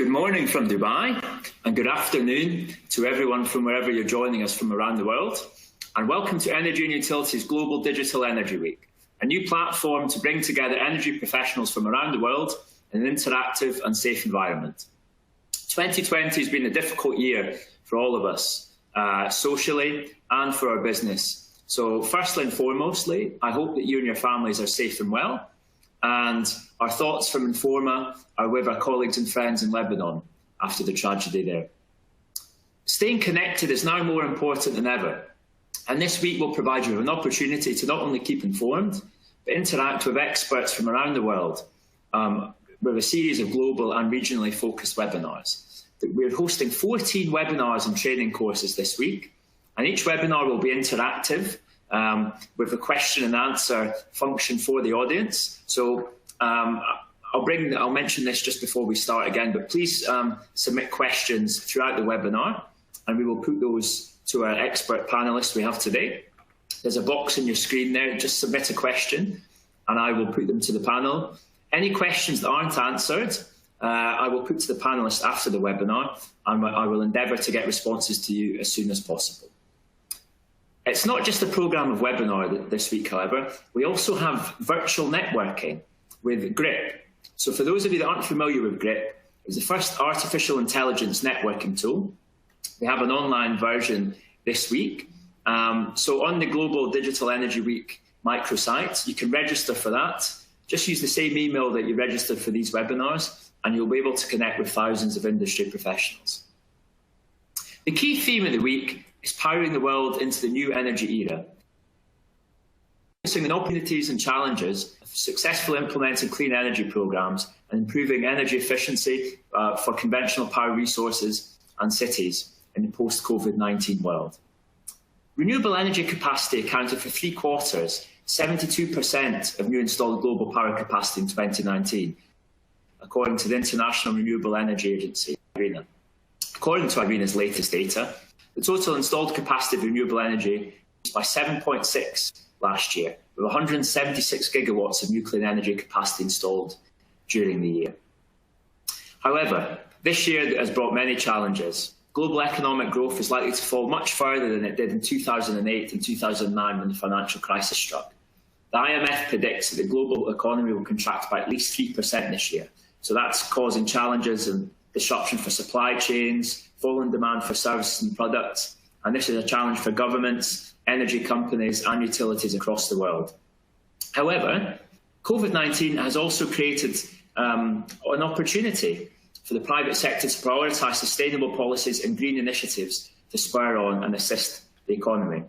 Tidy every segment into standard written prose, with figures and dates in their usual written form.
Good morning from Dubai, and good afternoon to everyone from wherever you're joining us from around the world. And welcome to Energy and Utilities Global Digital Energy Week, a new platform to bring together energy professionals from around the world in an interactive and safe environment. 2020 has been a difficult year for all of us, socially and for our business. So firstly and foremostly, I hope that you and your families are safe and well. And our thoughts from Informa are with our colleagues and friends in Lebanon after the tragedy there. Staying connected is now more important than ever. And this week will provide you with an opportunity to not only keep informed, but interact with experts from around the world with a series of global and regionally focused webinars. We're hosting 14 webinars and training courses this week, and each webinar will be interactive with a question and answer function for the audience. So I'll mention this just before we start again, but please submit questions throughout the webinar, and we will put those to our expert panelists we have today. There's a box on your screen there. Just submit a question, and I will put them to the panel. Any questions that aren't answered, I will put to the panelists after the webinar, and I will endeavour to get responses to you as soon as possible. It's not just a programme of webinar this week, however. We also have virtual networking with GRIP. So for those of you that aren't familiar with GRIP, it's the first artificial intelligence networking tool. We have an online version this week. So on the Global Digital Energy Week microsite, you can register for that. Just use the same email that you registered for these webinars, and you'll be able to connect with thousands of industry professionals. The key theme of the week is powering the world into the new energy era. Focusing on opportunities and challenges of successfully implementing clean energy programs and improving energy efficiency for conventional power resources and cities in the post-COVID-19 world. Renewable energy capacity accounted for 3/4, 72% of new installed global power capacity in 2019, according to the International Renewable Energy Agency, IRENA. According to IRENA's latest data, the total installed capacity of renewable energy increased by 7.6 last year, with 176 gigawatts of new clean energy capacity installed during the year. However, this year has brought many challenges. Global economic growth is likely to fall much further than it did in 2008 and 2009 when the financial crisis struck. The IMF predicts that the global economy will contract by at least 3% this year. So that's causing challenges and disruption for supply chains, falling demand for services and products, and this is a challenge for governments, energy companies and utilities across the world. However, COVID-19 has also created an opportunity for the private sector to prioritise sustainable policies and green initiatives to spur on and assist the economy.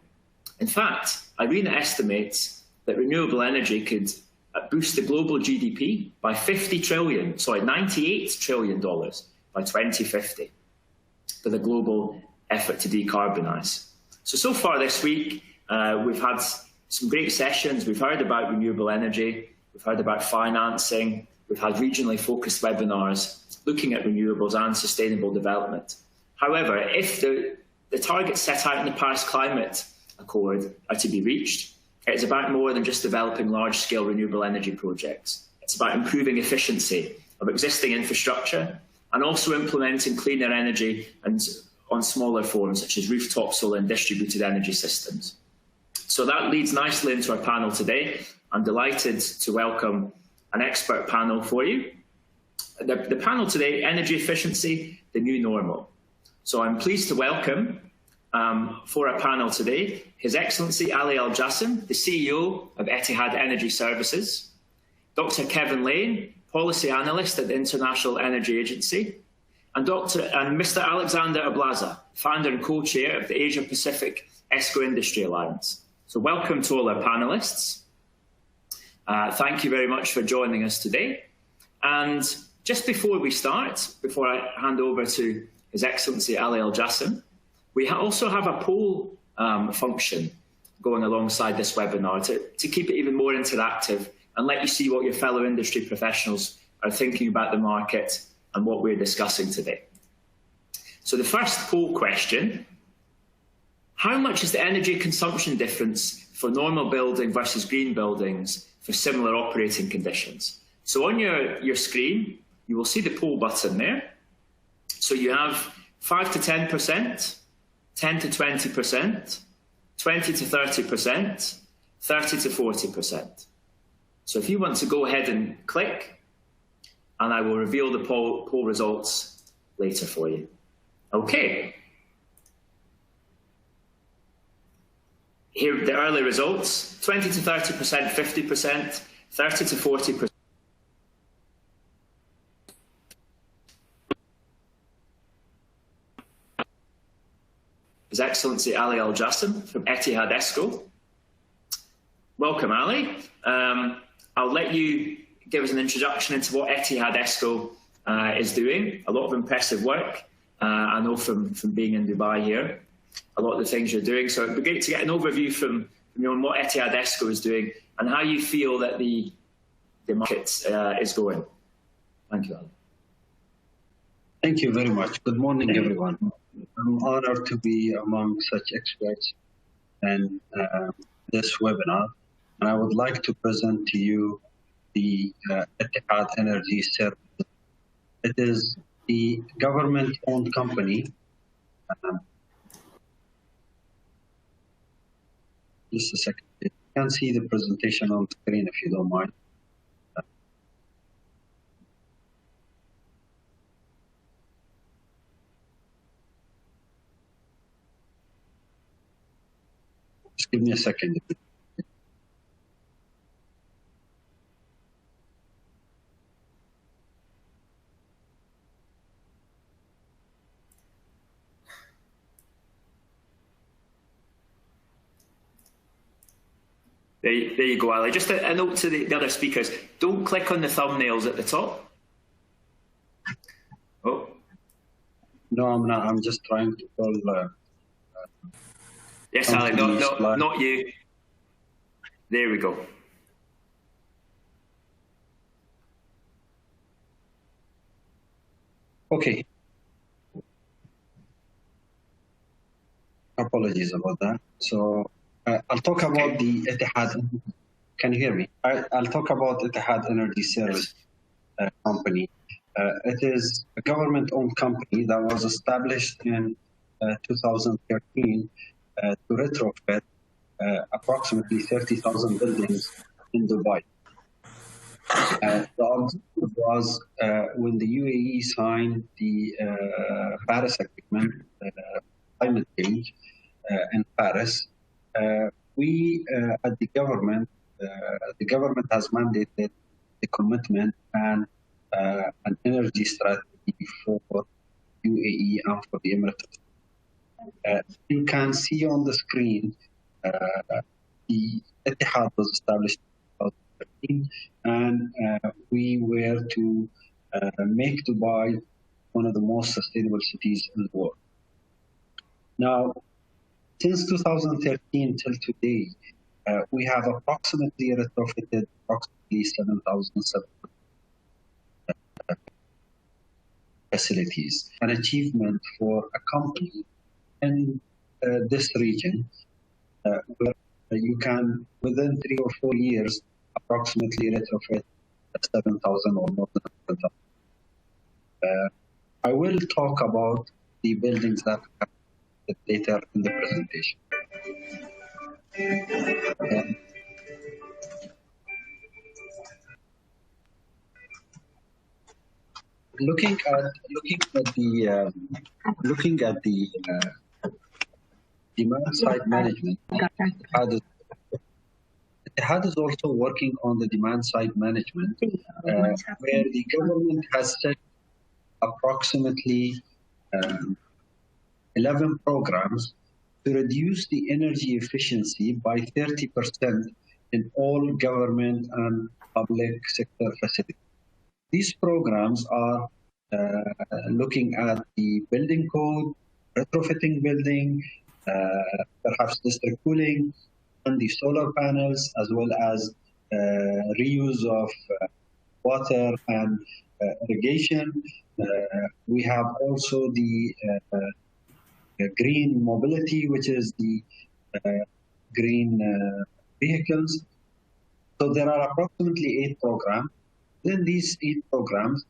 In fact, IRENA estimates that renewable energy could boost the global GDP by $98 trillion by 2050 for the global effort to decarbonise. So far this week, we've had some great sessions. We've heard about renewable energy, we've heard about financing, we've had regionally focused webinars looking at renewables and sustainable development. However, if the targets set out in the Paris Climate Accord are to be reached, it's about more than just developing large-scale renewable energy projects. It's about improving efficiency of existing infrastructure and also implementing cleaner energy and on smaller forms such as rooftop solar and distributed energy systems. So that leads nicely into our panel today. I'm delighted to welcome an expert panel for you. The panel today, Energy Efficiency, the New Normal. So I'm pleased to welcome for our panel today, His Excellency Ali Al-Jassim, the CEO of Etihad Energy Services, Dr. Kevin Lane, Policy Analyst at the International Energy Agency, and Mr. Alexander Ablaza, founder and co-chair of the Asia Pacific Esco Industry Alliance. So welcome to all our panelists. Thank you very much for joining us today. And just before we start, before I hand over to His Excellency Ali Al-Jassim, we also have a poll function going alongside this webinar to keep it even more interactive and let you see what your fellow industry professionals are thinking about the market and what we're discussing today. So the first poll question: how much is the energy consumption difference for normal building versus green buildings for similar operating conditions? So on your screen, you will see the poll button there. So you have 5 to 10%, 10 to 20%, 20 to 30%, 30 to 40%. So if you want to go ahead and click, and I will reveal the poll results later for you. Okay. Here are the early results: 20 to 30%, 50%, 30 to 40%. His Excellency Ali Al Jassim from Etihad Esco. Welcome, Ali. I'll let you give us an introduction into what Etihad Esco is doing. A lot of impressive work, I know from being in Dubai here, a lot of the things you're doing. So it'd be great to get an overview from you on what Etihad Esco is doing and how you feel that the market is going. Thank you, Ali. Thank you very much. Good morning, everyone. I'm honored to be among such experts in this webinar, and I would like to present to you the Etihad Energy Service. It is the government-owned company. Just a second. You can see the presentation on the screen if you don't mind. Just give me a second. There you go, Ali. Just a note to the other speakers. Don't click on the thumbnails at the top. Oh. No, I'm not. I'm just trying to pull... yes, Ali, not you. There we go. Okay. Apologies about that. So I'll talk about the Etihad. Can you hear me? I'll talk about Etihad Energy Service company. It is a government-owned company that was established in 2013 to retrofit approximately 30,000 buildings in Dubai. The objective was when the UAE signed the Paris Agreement, climate change in Paris, we at the government has mandated the commitment and an energy strategy for UAE and for the Emirates. You can see on the screen the Etihad was established in 2013, and we were to make Dubai one of the most sustainable cities in the world. Now, since 2013 till today, we have approximately retrofitted approximately 7,700 facilities, an achievement for a company in this region where you can, within 3 or 4 years, approximately retrofit 7,000 or more than 7,000. I will talk about the buildings that have later in the presentation. Looking at the demand side management, Etihad is also working on the demand side management, where the government has set approximately 11 programs to reduce the energy efficiency by 30% in all government and public sector facilities. These programs are looking at the building code, retrofitting building, perhaps district cooling, and the solar panels, as well as reuse of water and irrigation. We have also the green mobility, which is the green vehicles. So there are approximately 8 programs. Within these 8 programs,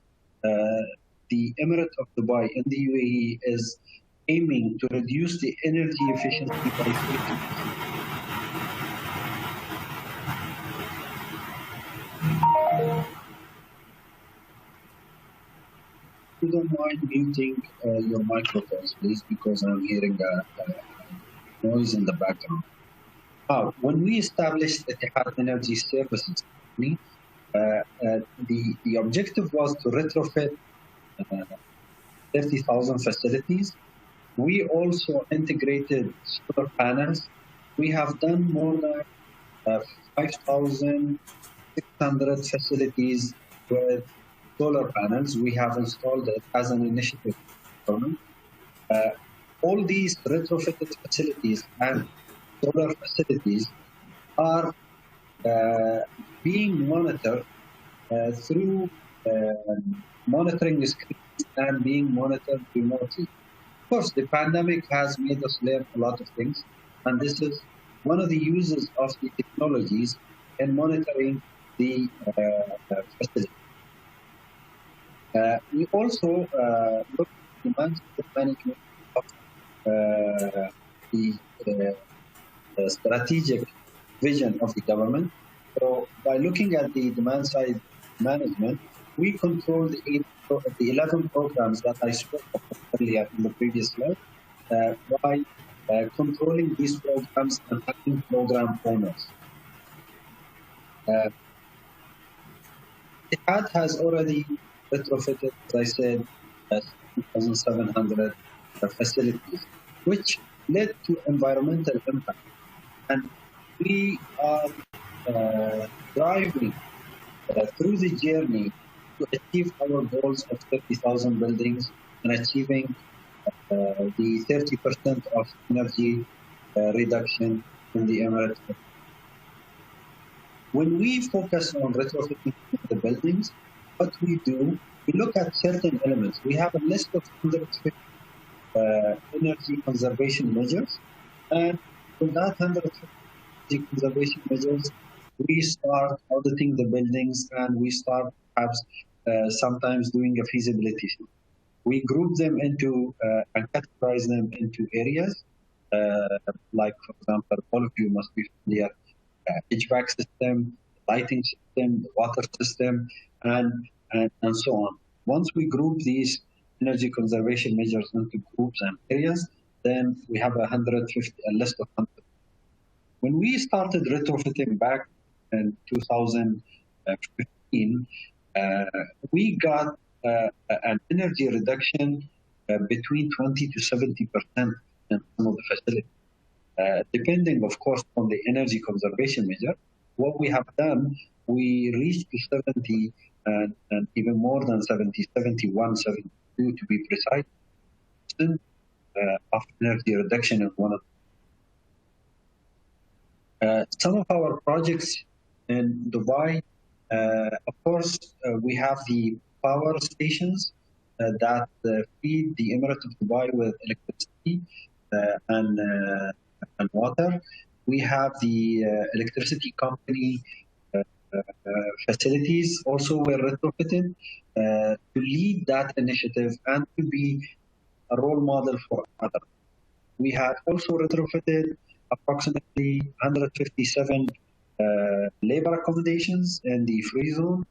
the Emirate of Dubai in the UAE is aiming to reduce the energy efficiency by 30%. If you don't mind muting your microphones, please, because I'm hearing a noise in the background. When we established Etihad Energy Services Company, the objective was to retrofit 30,000 facilities. We also integrated solar panels. We have done more than 5,600 facilities with solar panels. We have installed it as an initiative. All these retrofitted facilities and solar facilities are being monitored through monitoring screens and being monitored remotely. Of course, the pandemic has made us learn a lot of things, and this is one of the uses of the technologies in monitoring the facility. We also look at demand management of the strategic vision of the government. So by looking at the demand side management, we control the 11 programs that I spoke of earlier in the previous slide by controlling these programs and having program owners. Etihad has already retrofitted, as I said, 2,700 facilities, which led to environmental impact. And we are driving through the journey to achieve our goals of 30,000 buildings and achieving the 30% of energy reduction in the Emirates. When we focus on retrofitting the buildings, what we do, we look at certain elements. We have a list of 150 energy conservation measures, and with that 150 energy conservation measures, we start auditing the buildings and we start perhaps sometimes doing a feasibility. We group them into and categorize them into areas, like, for example, all of you must be familiar, HVAC system, lighting system, the water system, and so on. Once we group these energy conservation measures into groups and areas, then we have a list of 100. When we started retrofitting back in 2015, we got an energy reduction between 20 to 70% in some of the facilities. Depending, of course, on the energy conservation measure. What we have done, we reached to 70 and even more than 70, 71, 72 to be precise, of energy reduction in one of some of our projects in Dubai. Of course, we have the power stations that feed the Emirate of Dubai with electricity and water. We have the electricity company facilities also were retrofitted to lead that initiative and to be a role model for others. We have also retrofitted approximately 157 labor accommodations in the free zone.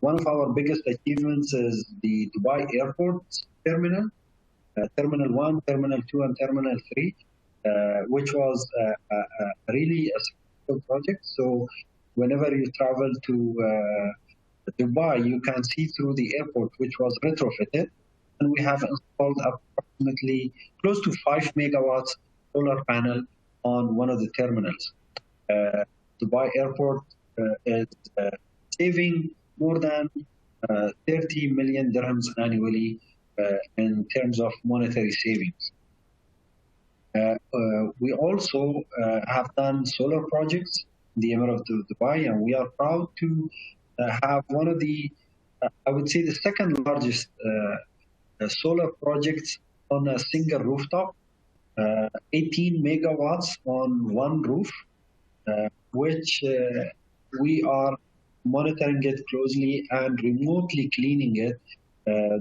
One of our biggest achievements is the Dubai Airport Terminal, Terminal 1, Terminal 2, and Terminal 3, which was really a successful project. So whenever you travel to Dubai, you can see through the airport, which was retrofitted. And we have installed approximately close to 5 megawatts solar panel on one of the terminals. Dubai Airport is saving more than 30 million dirhams annually in terms of monetary savings. We also have done solar projects in the Emirate of Dubai, and we are proud to have one of the, I would say, the second largest solar projects on a single rooftop, 18 megawatts on one roof, which we are monitoring it closely and remotely cleaning it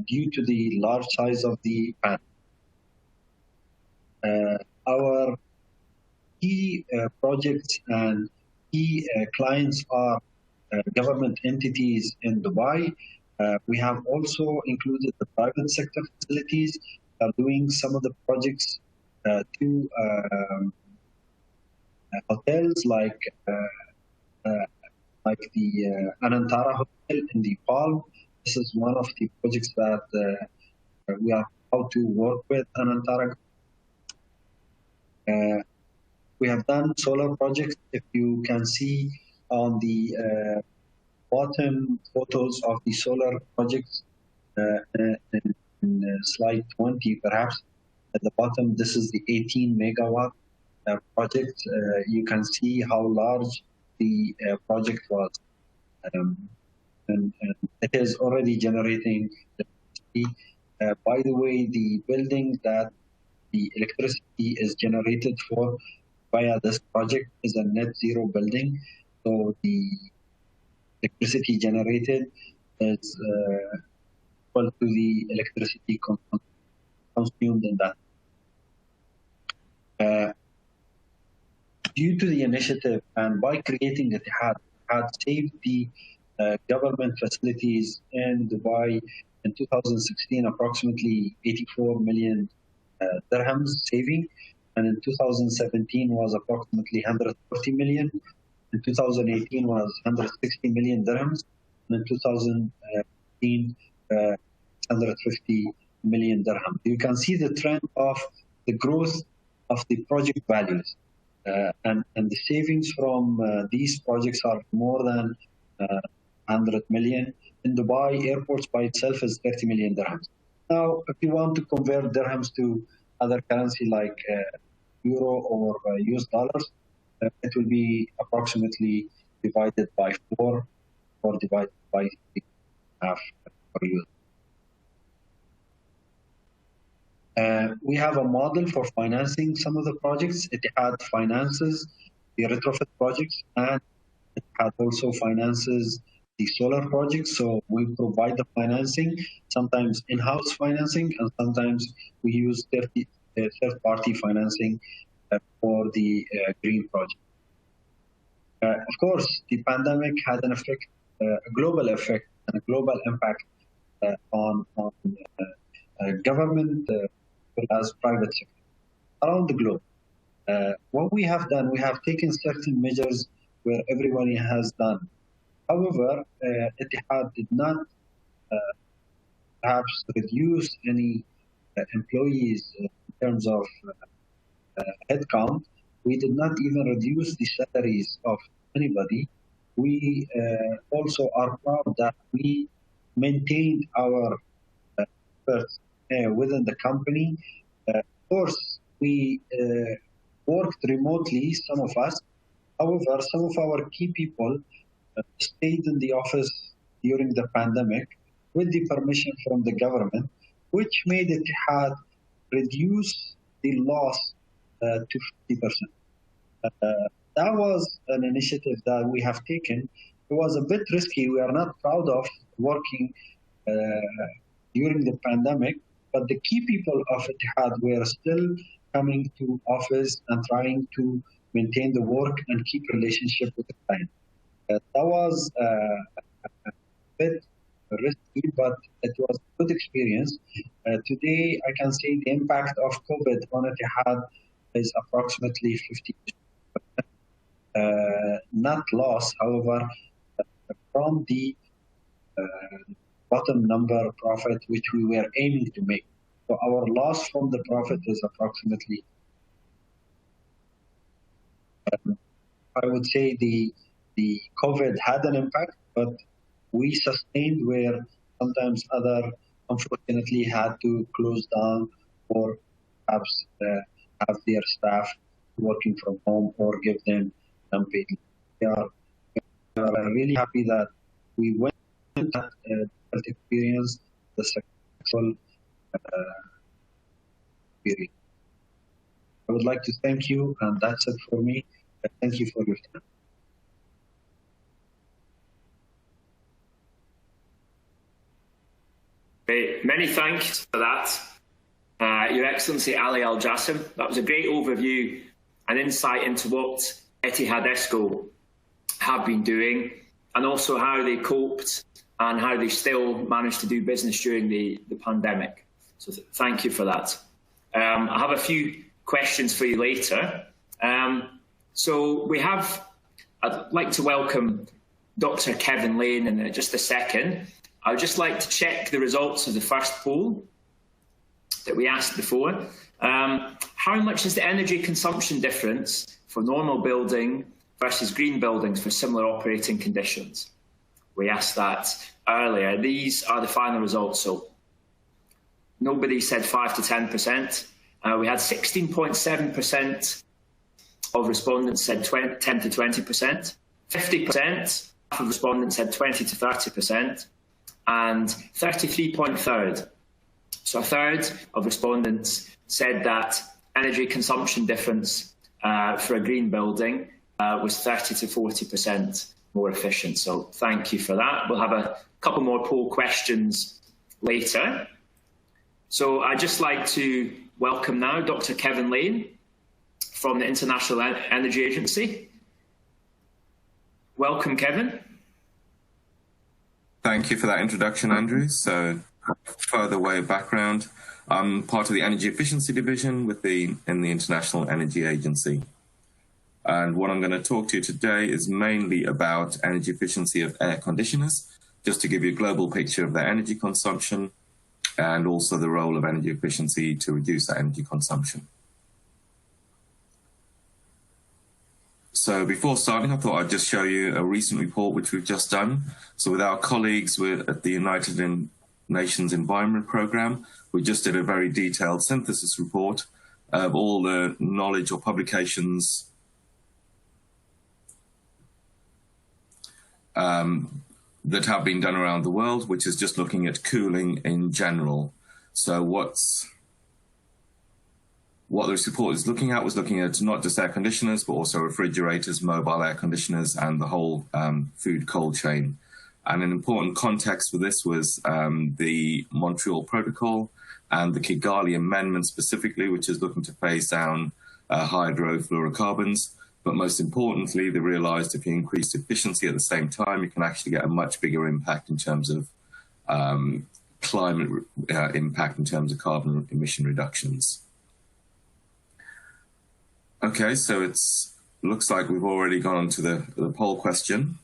due to the large size of the panel. Our key projects and key clients are government entities in Dubai. We have also included the private sector facilities that are doing some of the projects to hotels like the Anantara Hotel in the Palm. This is one of the projects that we are proud to work with Anantara. We have done solar projects. If you can see on the bottom photos of the solar projects in slide 20, perhaps at the bottom, this is the 18 megawatt project. You can see how large the project was. And it is already generating electricity. By the way, the building that the electricity is generated for via this project is a net zero building. So the electricity generated is equal to the electricity consumed in that. Due to the initiative and by creating it, had saved the government facilities in Dubai in 2016 approximately 84 million dirhams saving, and in 2017 was approximately 140 million. In 2018 was 160 million dirhams, and in 2018 150 million dirhams. You can see the trend of the growth of the project values. And the savings from these projects are more than 100 million. In Dubai, airports by itself is 30 million dirhams. Now, if you want to convert dirhams to other currency like euro or US dollars, it will be approximately divided by 4 or divided by 3.5 per euro. We have a model for financing some of the projects. It had finances the retrofit projects, and it had also finances the solar projects. So we provide the financing, sometimes in-house financing, and sometimes we use third-party financing for the green project. Of course, the pandemic had an effect, a global effect, and a global impact on government as private sector around the globe. What we have done, we have taken certain measures where everybody has done. However, Etihad did not perhaps reduce any employees in terms of headcount. We did not even reduce the salaries of anybody. We also are proud that we maintained our efforts within the company. Of course, we worked remotely, some of us. However, some of our key people stayed in the office during the pandemic with the permission from the government, which made Etihad reduce the loss to 50%. That was an initiative that we have taken. It was a bit risky. We are not proud of working during the pandemic, but the key people of Etihad were still coming to office and trying to maintain the work and keep relationship with the client. That was a bit risky, but it was a good experience. Today, I can say the impact of COVID on Etihad is approximately 50%. Not loss, however, from the bottom number profit which we were aiming to make. So our loss from the profit is approximately, I would say the COVID had an impact, but we sustained where sometimes other unfortunately had to close down or perhaps have their staff working from home or give them unpaid. We are really happy that we went through that experience, the successful period. I would like to thank you, and that's it for me. Thank you for your time. Great. Many thanks for that, Your Excellency Ali Al Jassim. That was a great overview and insight into what Etihad Esco have been doing, and also how they coped and how they still managed to do business during the pandemic. So thank you for that. I have a few questions for you later. I'd like to welcome Dr. Kevin Lane in just a second. I would just like to check the results of the first poll that we asked before. How much is the energy consumption difference for normal building versus green buildings for similar operating conditions? We asked that earlier. These are the final results. So nobody said 5 to 10%. We had 16.7% of respondents said 10 to 20%. 50% of respondents said 20 to 30%. And 33.3%. So a third of respondents said that energy consumption difference for a green building was 30 to 40% more efficient. So thank you for that. We'll have a couple more poll questions later. So I'd just like to welcome now Dr. Kevin Lane from the International Energy Agency. Welcome, Kevin. Thank you for that introduction, Andrew. So further way of background, I'm part of the Energy Efficiency Division in the International Energy Agency. And what I'm going to talk to you today is mainly about energy efficiency of air conditioners, just to give you a global picture of their energy consumption and also the role of energy efficiency to reduce that energy consumption. So before starting, I thought I'd just show you a recent report which we've just done. So with our colleagues at the United Nations Environment Programme, we just did a very detailed synthesis report of all the knowledge or publications that have been done around the world, which is just looking at cooling in general. So what this report is looking at was looking at not just air conditioners, but also refrigerators, mobile air conditioners, and the whole food cold chain. And an important context for this was the Montreal Protocol and the Kigali Amendment specifically, which is looking to phase down hydrofluorocarbons. But most importantly, they realized if you increase efficiency at the same time, you can actually get a much bigger impact in terms of climate impact in terms of carbon emission reductions. Okay, so looks like we've already gone on to the poll question.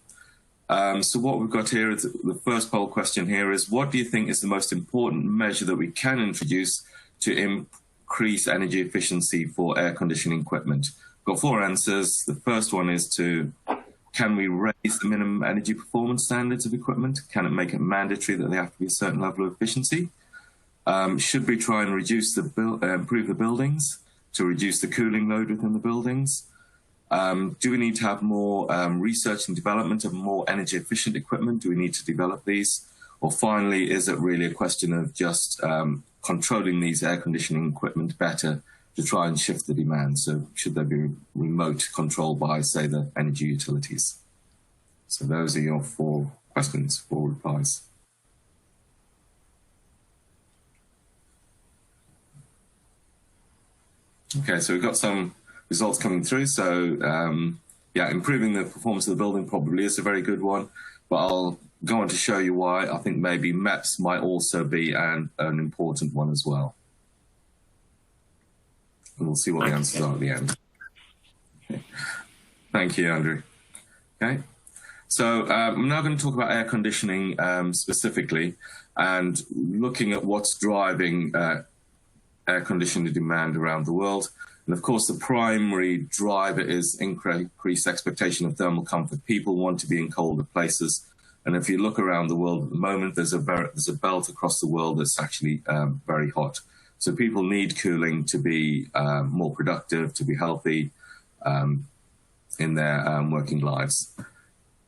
So what we've got here is the first poll question here is, what do you think is the most important measure that we can introduce to increase energy efficiency for air conditioning equipment? Got four answers. The first one is can we raise the minimum energy performance standards of equipment? Can it make it mandatory that they have to be a certain level of efficiency? Should we try and improve the buildings to reduce the cooling load within the buildings? Do we need to have more research and development of more energy efficient equipment? Do we need to develop these? Or finally, is it really a question of just controlling these air conditioning equipment better to try and shift the demand? So should there be remote control by, say, the energy utilities? So those are your four questions, four replies. Okay, so we've got some results coming through. So yeah, improving the performance of the building probably is a very good one, but I'll go on to show you why I think maybe MEPS might also be an important one as well. And we'll see what the answers are at the end. Okay. Thank you, Andrew. Okay, so I'm now going to talk about air conditioning specifically and looking at what's driving air conditioning demand around the world. And of course, the primary driver is increased expectation of thermal comfort. People want to be in colder places. And if you look around the world at the moment, there's a belt across the world that's actually very hot. So people need cooling to be more productive, to be healthy in their working lives.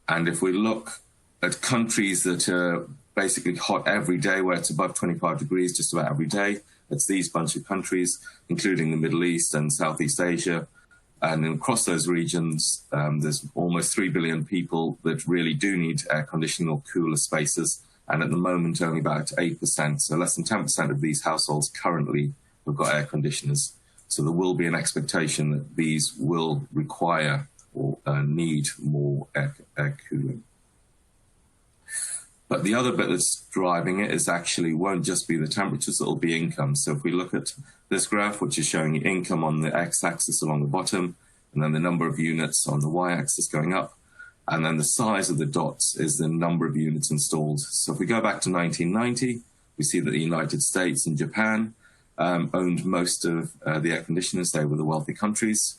And if we look at countries that are basically hot every day, where it's above 25 degrees just about every day, it's these bunch of countries, including the Middle East and Southeast Asia. And across those regions, there's almost 3 billion people that really do need air conditioning or cooler spaces. and at the moment only about 8%, so less than 10% of these households currently have got air conditioners. So there will be an expectation that these will require or need more air cooling. But the other bit that's driving it is actually won't just be the temperatures, it'll be income. So if we look at this graph, which is showing income on the x-axis along the bottom, and then the number of units on the y-axis going up, and then the size of the dots is the number of units installed. So if we go back to 1990, we see that the United States and Japan owned most of the air conditioners. They were the wealthy countries.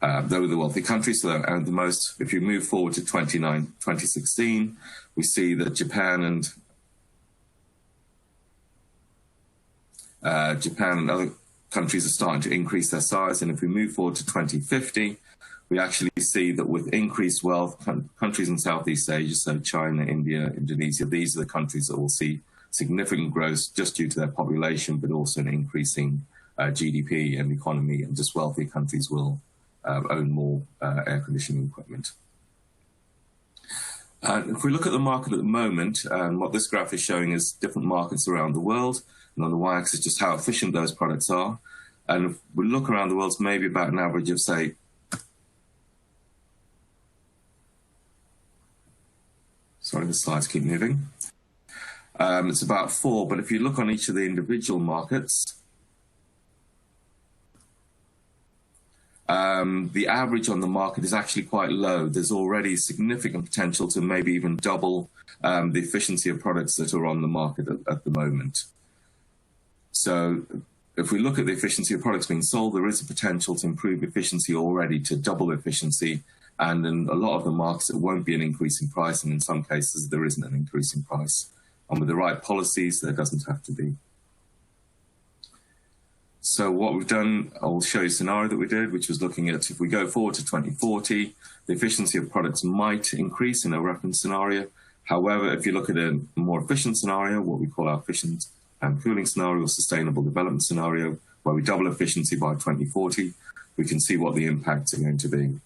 They were the wealthy countries, so they owned the most. If you move forward to 2016, we see that Japan and other countries are starting to increase their size. And if we move forward to 2050, we actually see that with increased wealth, countries in Southeast Asia, so China, India, Indonesia, these are the countries that will see significant growth just due to their population, but also an increasing GDP and economy, and just wealthy countries will own more air conditioning equipment. If we look at the market at the moment, what this graph is showing is different markets around the world, and on the y-axis just how efficient those products are. And if we look around the world, it's maybe about an average of, say, sorry, the slides keep moving. It's about 4, but if you look on each of the individual markets, the average on the market is actually quite low. There's already significant potential to maybe even double the efficiency of products that are on the market at the moment. So if we look at the efficiency of products being sold, there is a potential to improve efficiency already to double efficiency. And in a lot of the markets, it won't be an increase in price. And in some cases, there isn't an increase in price. And with the right policies, there doesn't have to be. So what we've done, I'll show you a scenario that we did, which was looking at if we go forward to 2040, the efficiency of products might increase in a reference scenario. However, if you look at a more efficient scenario, what we call our efficient and cooling scenario or sustainable development scenario, where we double efficiency by 2040, we can see what the impacts are going to be.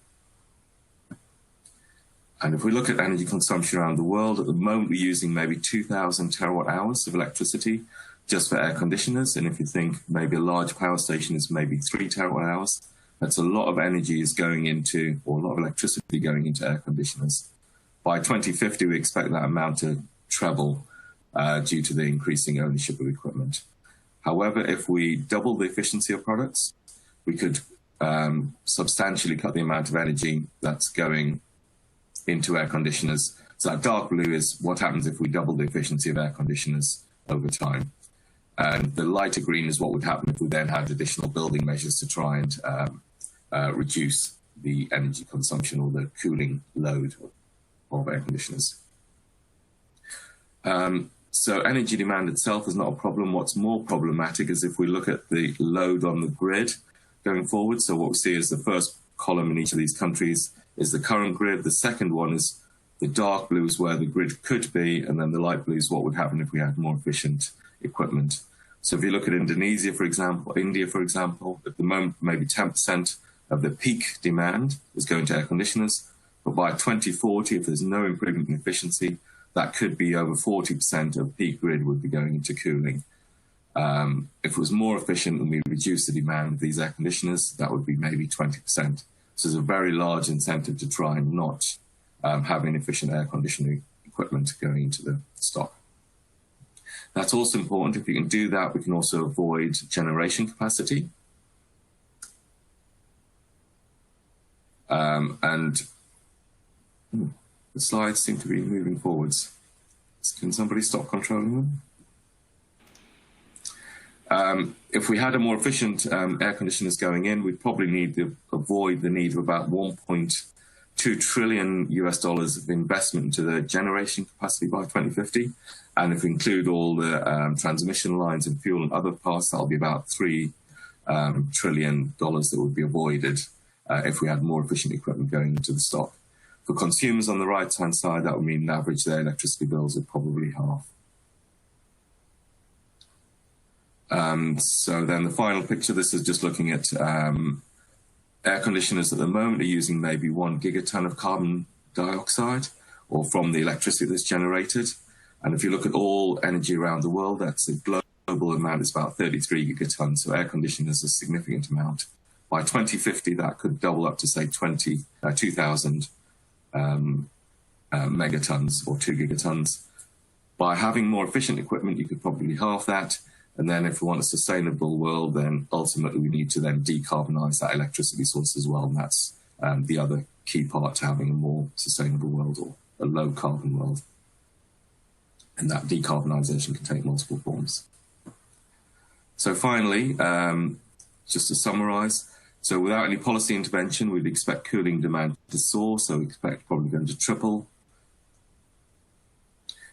And if we look at energy consumption around the world, at the moment we're using maybe 2,000 terawatt hours of electricity just for air conditioners. And if you think maybe a large power station is maybe 3 terawatt hours, that's a lot of energy is going into, or a lot of electricity going into air conditioners. By 2050, we expect that amount to treble due to the increasing ownership of equipment. However, if we double the efficiency of products, we could substantially cut the amount of energy that's going into air conditioners. So that dark blue is what happens if we double the efficiency of air conditioners over time. And the lighter green is what would happen if we then had additional building measures to try and reduce the energy consumption or the cooling load of air conditioners. So energy demand itself is not a problem. What's more problematic is if we look at the load on the grid going forward. So what we see is the first column in each of these countries is the current grid. The second one is the dark blue is where the grid could be, and then the light blue is what would happen if we had more efficient equipment. So if you look at Indonesia, for example, India, for example, at the moment, maybe 10% of the peak demand is going to air conditioners. But by 2040, if there's no improvement in efficiency, that could be over 40% of peak grid would be going into cooling. If it was more efficient and we reduce the demand of these air conditioners, that would be maybe 20%. So there's a very large incentive to try and not have inefficient air conditioning equipment going into the stock. That's also important. If you can do that, we can also avoid generation capacity. And the slides seem to be moving forwards. Can somebody stop controlling them? If we had a more efficient air conditioners going in, we'd probably need to avoid the need of about $1.2 trillion of investment into the generation capacity by 2050. And if we include all the transmission lines and fuel and other parts, that'll be about $3 trillion that would be avoided if we had more efficient equipment going into the stock. For consumers on the right-hand side, that would mean on average their electricity bills are probably half. So then the final picture, this is just looking at air conditioners at the moment are using maybe 1 gigaton of carbon dioxide, or from the electricity that's generated. And if you look at all energy around the world, that's a global amount. It's about 33 gigatons. So air conditioners is a significant amount. By 2050, that could double up to, say, 2,000 megatons or 2 gigatons. By having more efficient equipment, you could probably halve that. And then if we want a sustainable world, then ultimately we need to then decarbonize that electricity source as well. And that's the other key part to having a more sustainable world, or a low carbon world. And that decarbonisation can take multiple forms. So finally, just to summarise, so without any policy intervention, we'd expect cooling demand to soar, so we expect probably going to triple.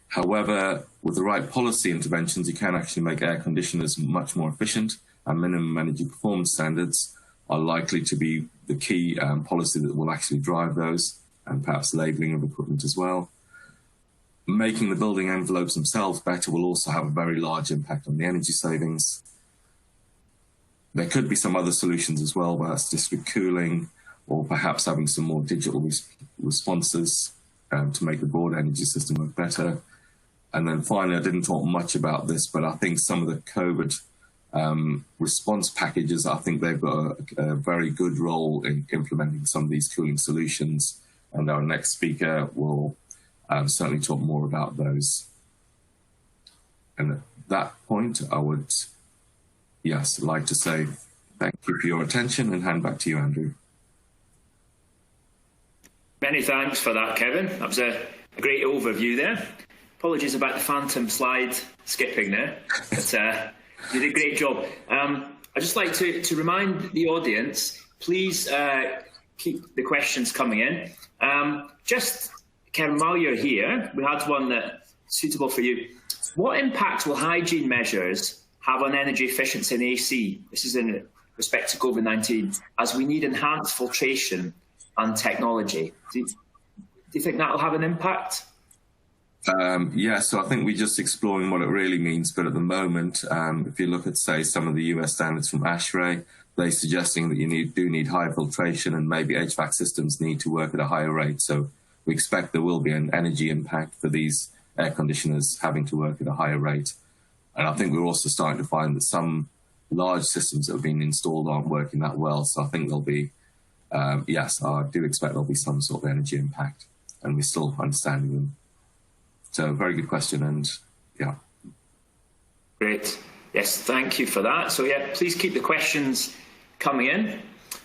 However, with the right policy interventions, you can actually make air conditioners much more efficient, and minimum energy performance standards are likely to be the key policy that will actually drive those, and perhaps labelling of equipment as well. Making the building envelopes themselves better will also have a very large impact on the energy savings. There could be some other solutions as well, whether it's district cooling, or perhaps having some more digital responses to make the broad energy system work better. And then finally, I didn't talk much about this, but I think some of the COVID response packages, I think they've got a very good role in implementing some of these cooling solutions. And our next speaker will certainly talk more about those. And at that point, I would, like to say thank you for your attention and hand back to you, Andrew. Many thanks for that, Kevin. That was a great overview there. Apologies about the phantom slide skipping there, but you did a great job. I'd just like to remind the audience, please keep the questions coming in. Just, Kevin, while you're here, we had one that's suitable for you. What impact will hygiene measures have on energy efficiency in AC? This is in respect to COVID-19, as we need enhanced filtration and technology. Do you think that will have an impact? So I think we're just exploring what it really means. But at the moment, if you look at, say, some of the US standards from ASHRAE, they're suggesting that you do need higher filtration, and maybe HVAC systems need to work at a higher rate. So we expect there will be an energy impact for these air conditioners having to work at a higher rate. And I think we're also starting to find that some large systems that have been installed aren't working that well. So I think there'll be, I do expect there'll be some sort of energy impact, and we're still understanding them. So very good question, and yeah. Great. Yes, thank you for that. So yeah, please keep the questions coming in.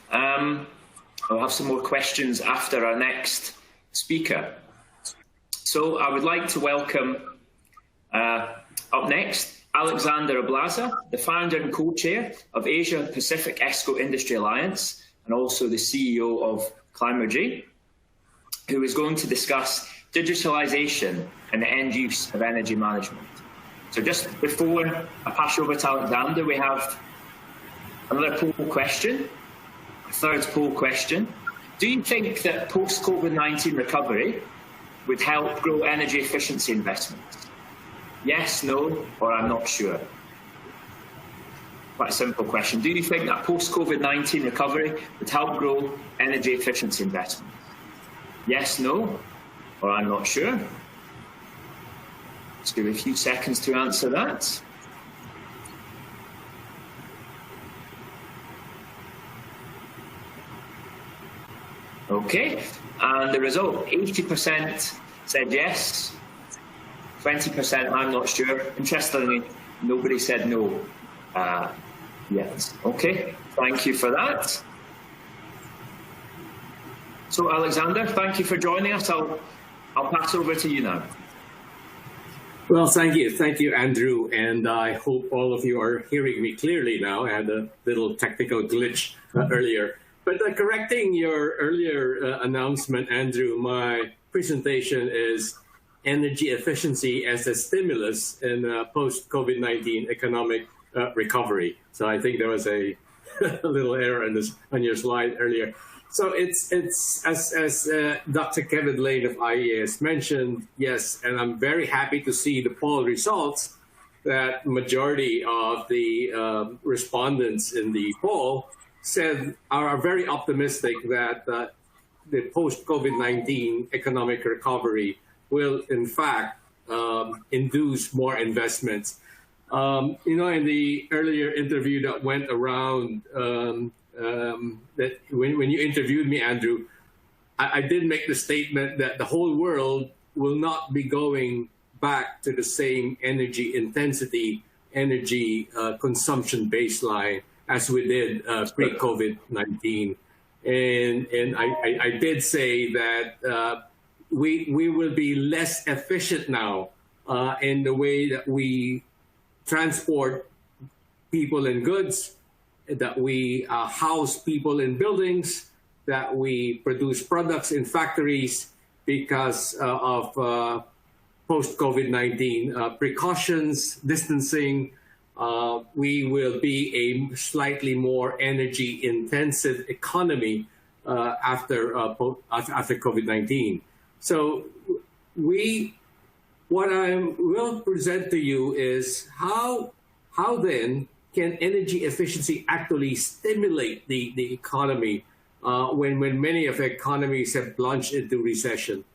I'll have some more questions after our next speaker. So I would like to welcome, up next, Alexander Ablaza, the founder and co-chair of Asia Pacific Esco Industry Alliance, and also the CEO of Climergy, who is going to discuss digitalization and the end use of energy management. So just before I pass you over to Alexander, we have another poll question, a third poll question. Do you think that post-COVID-19 recovery would help grow energy efficiency investments? Yes, no, or I'm not sure. Quite a simple question. Do you think that post-COVID-19 recovery would help grow energy efficiency investments? Yes, no, or I'm not sure. Let's give you a few seconds to answer that. Okay, and the result, 80% said yes, 20% I'm not sure. Interestingly, nobody said no yet. Okay, thank you for that. So Alexander, thank you for joining us. I'll pass over to you now. Well, thank you, Andrew, and I hope all of you are hearing me clearly now. I had a little technical glitch earlier. But correcting your earlier announcement, Andrew, my presentation is energy efficiency as a stimulus in post-COVID-19 economic recovery. So I think there was a little error on your slide earlier. So it's as Dr. Kevin Lane of IES mentioned, yes, and I'm very happy to see the poll results that majority of the respondents in the poll are very optimistic that the post-COVID-19 economic recovery will, in fact, induce more investments. In the earlier interview that went around, that when you interviewed me, Andrew, I did make the statement that the whole world will not be going back to the same energy intensity, energy consumption baseline as we did pre-COVID-19. And I did say that we will be less efficient now in the way that we transport people and goods, that we house people in buildings, that we produce products in factories because of post-COVID-19 precautions, distancing. We will be a slightly more energy-intensive economy after COVID-19. So what I will present to you is how then can energy efficiency actually stimulate the economy when many of the economies have plunged into recession.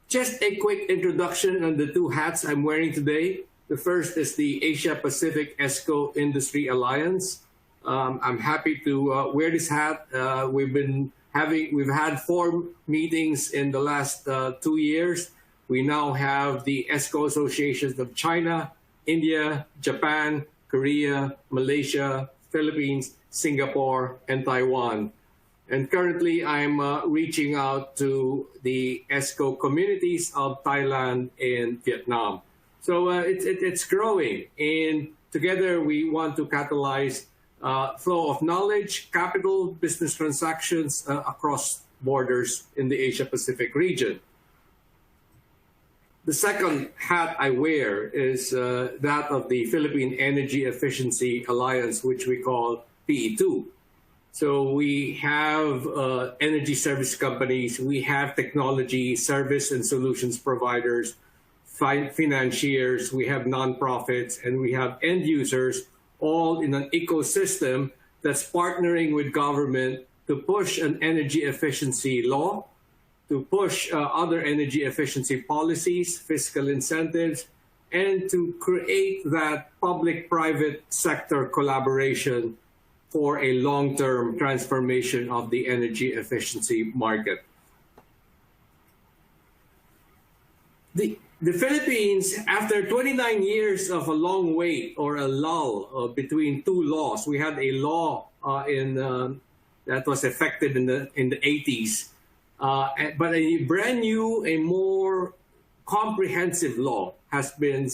Just a quick introduction on the two hats I'm wearing today. The first is the Asia Pacific Esco Industry Alliance. I'm happy to wear this hat. We've had 4 meetings in the last 2 years. We now have the Esco Associations of China, India, Japan, Korea, Malaysia, Philippines, Singapore, and Taiwan. And currently, I'm reaching out to the Esco communities of Thailand and Vietnam. So it's growing, and together we want to catalyze flow of knowledge, capital, business transactions across borders in the Asia-Pacific region. The second hat I wear is that of the Philippine Energy Efficiency Alliance, which we call PE2. So we have energy service companies, we have technology, service and solutions providers, financiers, we have nonprofits, and we have end users, all in an ecosystem that's partnering with government to push an energy efficiency law, to push other energy efficiency policies, fiscal incentives, and to create that public-private sector collaboration for a long-term transformation of the energy efficiency market. The Philippines, after 29 years of a long wait or a lull between 2 laws, we had a law that was effective in the 80s, but a brand new, a more comprehensive law has been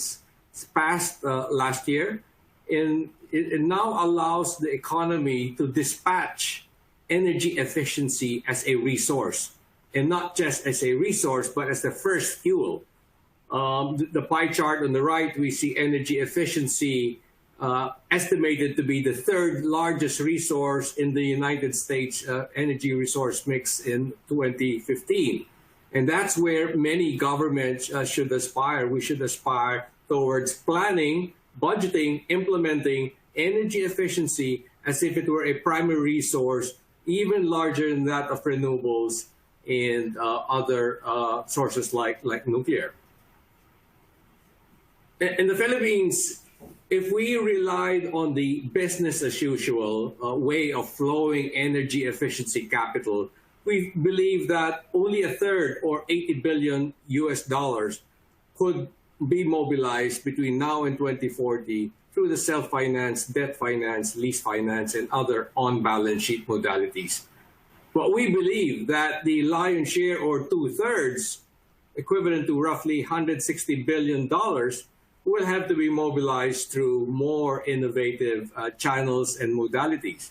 passed last year, and it now allows the economy to dispatch energy efficiency as a resource, and not just as a resource, but as the first fuel. The pie chart on the right, we see energy efficiency estimated to be the 3rd largest resource in the United States energy resource mix in 2015. And that's where many governments should aspire. We should aspire towards planning, budgeting, implementing energy efficiency as if it were a primary resource, even larger than that of renewables and other sources like nuclear. In the Philippines, if we relied on the business as usual way of flowing energy efficiency capital, we believe that only a third, or $80 billion could be mobilized between now and 2040 through the self-finance, debt finance, lease finance, and other on-balance sheet modalities. But we believe that the lion's share, or 2/3, equivalent to roughly $160 billion, will have to be mobilized through more innovative channels and modalities.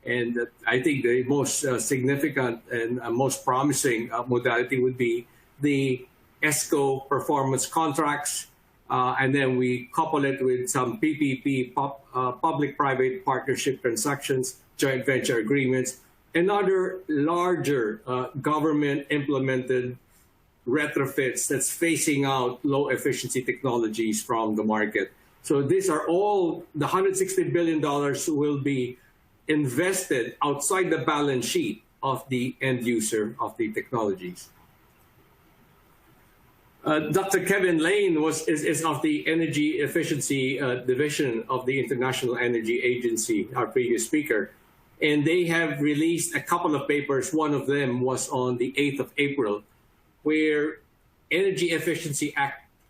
And I think the most significant and most promising modality would be the Esco performance contracts, and then we couple it with some PPP, public-private partnership transactions, joint venture agreements, and other larger government-implemented retrofits that's phasing out low-efficiency technologies from the market. So these are all, the $160 billion will be invested outside the balance sheet of the end user of the technologies. Dr. Kevin Lane is of the Energy Efficiency Division of the International Energy Agency, our previous speaker. And they have released a couple of papers. One of them was on the 8th of April, where energy efficiency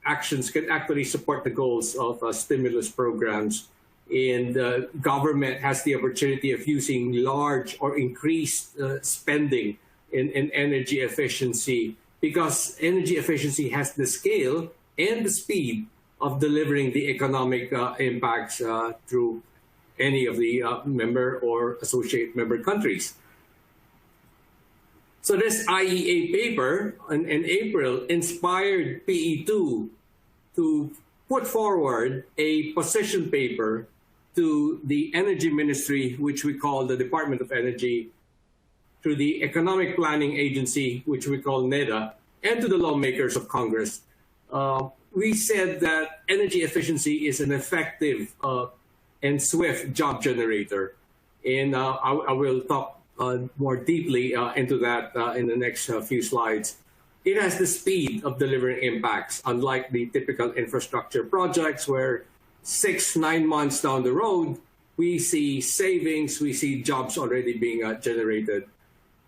actions can actually support the goals of stimulus programs. And the government has the opportunity of using large or increased spending in energy efficiency, because energy efficiency has the scale and the speed of delivering the economic impacts through any of the member or associate member countries. So this IEA paper in April inspired PE2 to put forward a position paper to the Energy Ministry, which we call the Department of Energy, to the Economic Planning Agency, which we call NEDA, and to the lawmakers of Congress. We said that energy efficiency is an effective and swift job generator. And I will talk more deeply into that in the next few slides. It has the speed of delivering impacts, unlike the typical infrastructure projects where 6-9 months down the road, we see savings, we see jobs already being generated.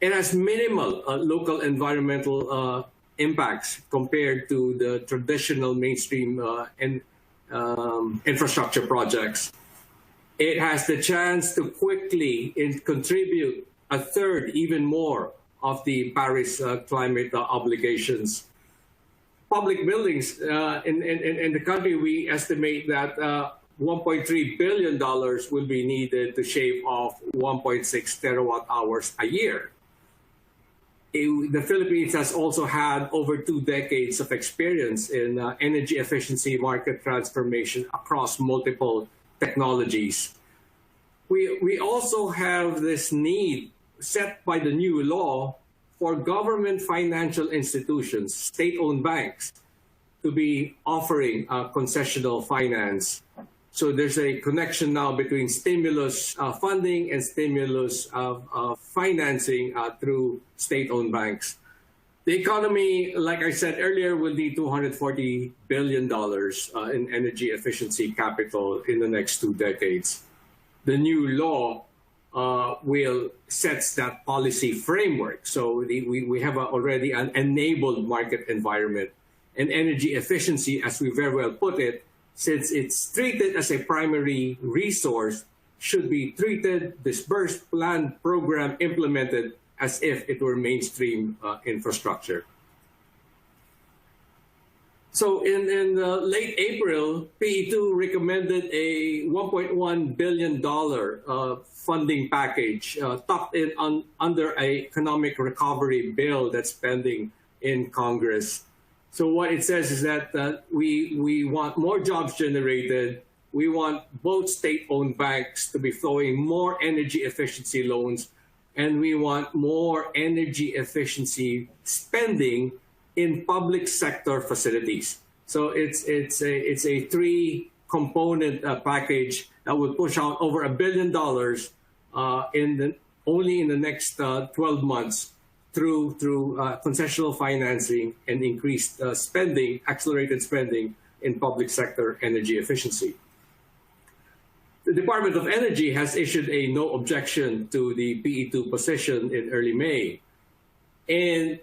It has minimal local environmental impacts compared to the traditional mainstream infrastructure projects. It has the chance to quickly contribute a third, even more, of the Paris climate obligations. Public buildings in the country, we estimate that $1.3 billion will be needed to shave off 1.6 terawatt hours a year. The Philippines has also had over 2 decades of experience in energy efficiency market transformation across multiple technologies. We also have this need set by the new law for government financial institutions, state-owned banks, to be offering concessional finance. So there's a connection now between stimulus funding and stimulus financing through state-owned banks. The economy, like I said earlier, will need $240 billion in energy efficiency capital in the next 2 decades. The new law will set that policy framework. So we have already an enabled market environment. And energy efficiency, as we very well put it, since it's treated as a primary resource, should be treated, disbursed, planned, programmed, implemented as if it were mainstream infrastructure. So in late April, PE2 recommended a $1.1 billion funding package tucked in under an economic recovery bill that's pending in Congress. So what it says is that we want more jobs generated. We want both state-owned banks to be flowing more energy efficiency loans, and we want more energy efficiency spending in public sector facilities. So it's a 3-component package that would push out over $1 billion only in the next 12 months through concessional financing and increased spending, accelerated spending in public sector energy efficiency. The Department of Energy has issued a no objection to the PE2 position in early May. And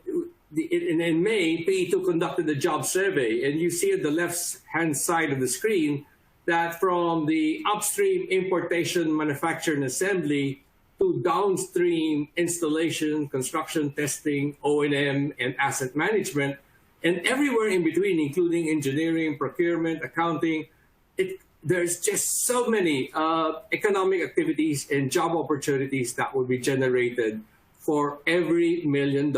in May, PE2 conducted a job survey, and you see at the left-hand side of the screen that from the upstream importation, manufacture, and assembly to downstream installation, construction, testing, O&M, and asset management, and everywhere in between, including engineering, procurement, accounting, there's just so many economic activities and job opportunities that will be generated for every $1 million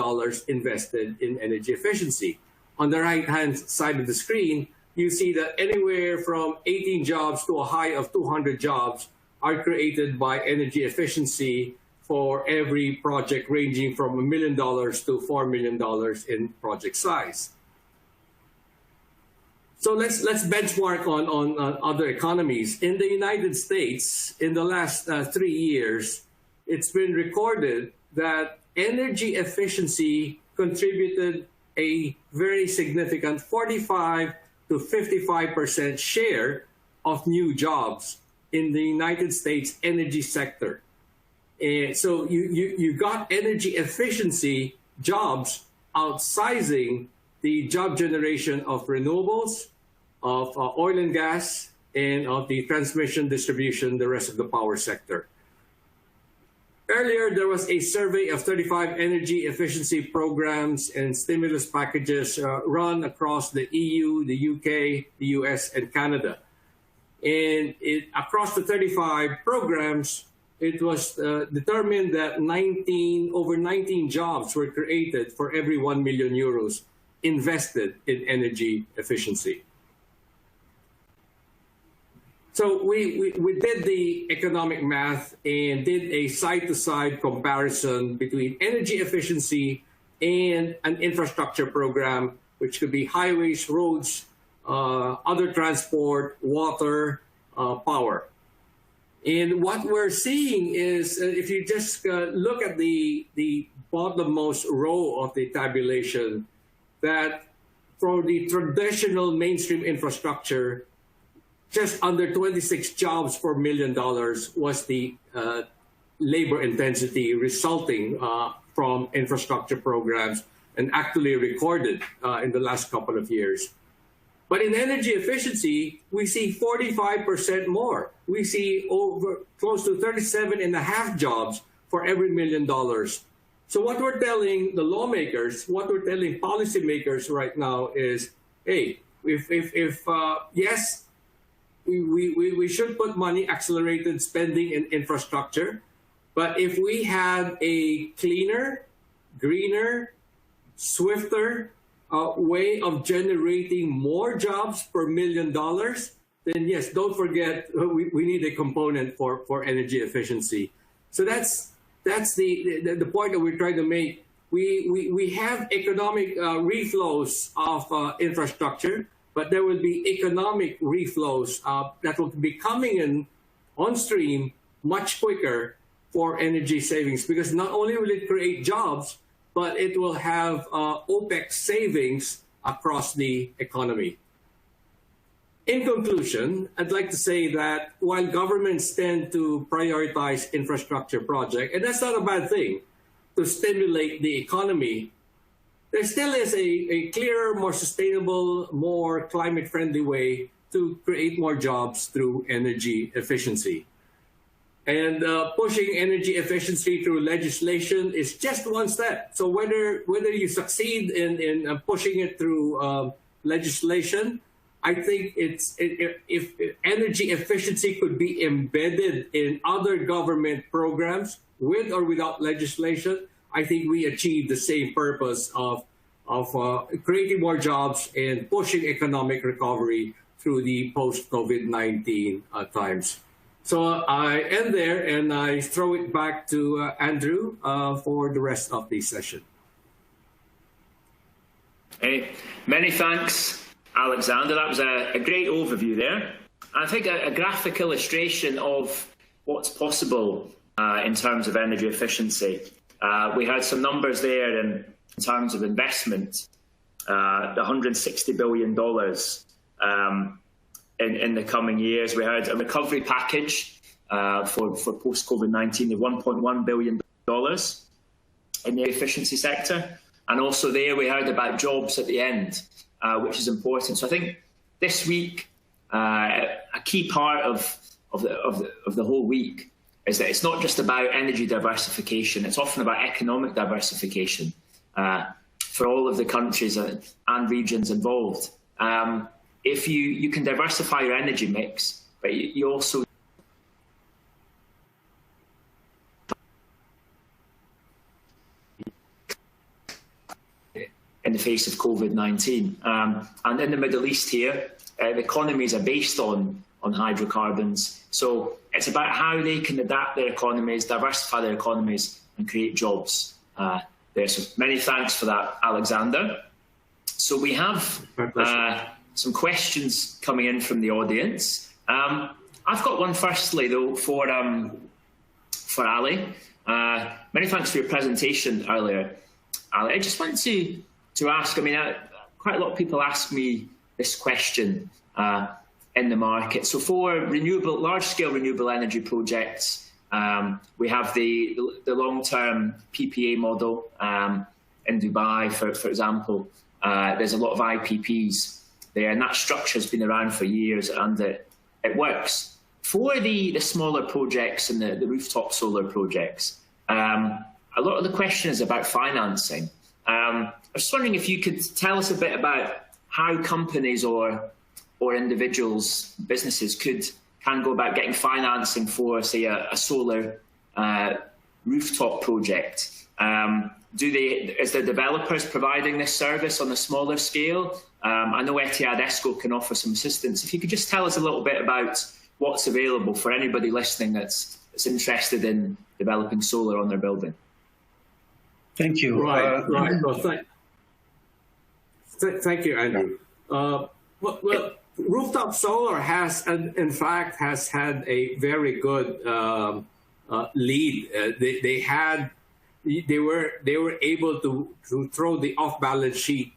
invested in energy efficiency. On the right-hand side of the screen, you see that anywhere from 18 jobs to a high of 200 jobs are created by energy efficiency for every project ranging from $1 million to $4 million in project size. So let's benchmark on other economies. In the United States, in the last 3 years, it's been recorded that energy efficiency contributed a very significant 45 to 55% share of new jobs in the United States energy sector. And so you got energy efficiency jobs outsizing the job generation of renewables, of oil and gas, and of the transmission, distribution, the rest of the power sector. Earlier, there was a survey of 35 energy efficiency programs and stimulus packages run across the EU, the UK, the US, and Canada. And across the 35 programs, it was determined that over 19 jobs were created for every 1 million euros invested in energy efficiency. So we did the economic math and did a side-to-side comparison between energy efficiency and an infrastructure program, which could be highways, roads, other transport, water, power. And what we're seeing is, if you just look at the bottommost row of the tabulation, that for the traditional mainstream infrastructure, just under 26 jobs per $1 million was the labor intensity resulting from infrastructure programs and actually recorded in the last couple of years. But in energy efficiency, we see 45% more. We see over close to 37.5 jobs for every $1 million. So what we're telling the lawmakers, what we're telling policymakers right now is, hey, yes, we should put money, accelerated spending in infrastructure, but if we had a cleaner, greener, swifter way of generating more jobs per $1 million, then yes, don't forget we need a component for energy efficiency. So that's the point that we're trying to make. We have economic reflows of infrastructure, but there will be economic reflows that will be coming in on stream much quicker for energy savings, because not only will it create jobs, but it will have OPEX savings across the economy. In conclusion, I'd like to say that while governments tend to prioritize infrastructure projects, and that's not a bad thing, to stimulate the economy, there still is a clearer, more sustainable, more climate-friendly way to create more jobs through energy efficiency. And pushing energy efficiency through legislation is just one step. So whether you succeed in pushing it through legislation, I think if energy efficiency could be embedded in other government programs with or without legislation, I think we achieve the same purpose of creating more jobs and pushing economic recovery through the post-COVID-19 times. So I end there and I throw it back to Andrew for the rest of the session. Hey, many thanks, Alexander. That was a great overview there. I think a graphic illustration of what's possible in terms of energy efficiency. We had some numbers there in terms of investment, the $160 billion in the coming years. We had a recovery package for post-COVID-19, the $1.1 billion in the efficiency sector. And also there we heard about jobs at the end, which is important. So I think this week, a key part of the whole week is that it's not just about energy diversification, it's often about economic diversification for all of the countries and regions involved. If you can diversify your energy mix, but you also in the face of COVID-19. And in the Middle East here, the economies are based on hydrocarbons. So it's about how they can adapt their economies, diversify their economies, and create jobs there. So many thanks for that, Alexander. So we have some questions coming in from the audience. I've got one firstly, though, for Ali. Many thanks for your presentation earlier, Ali. I just wanted to ask, I mean, quite a lot of people ask me this question in the market. So for large-scale renewable energy projects, we have the long-term PPA model in Dubai, for example. There's a lot of IPPs there, and that structure has been around for years, and it works. For the smaller projects and the rooftop solar projects, a lot of the question is about financing. I was wondering if you could tell us a bit about how companies or individuals, businesses can go about getting financing for, say, a solar rooftop project. Is the developers providing this service on a smaller scale? I know Etihad Esco can offer some assistance. If you could just tell us a little bit about what's available for anybody listening that's interested in developing solar on their building. Thank you. Right. Well, thank you, Andrew. Well, rooftop solar has had a very good lead. They were able to throw the off-balance sheet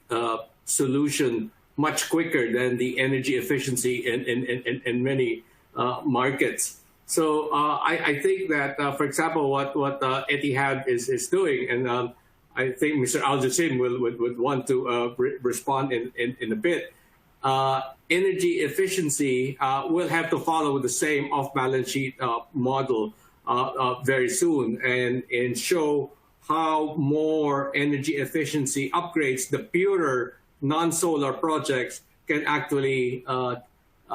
solution much quicker than the energy efficiency in many markets. So I think that, for example, what Etihad is doing, and I think Mr. Al-Jassim would want to respond in a bit. Energy efficiency will have to follow the same off-balance sheet model very soon, and show how more energy efficiency upgrades, the purer non-solar projects, can actually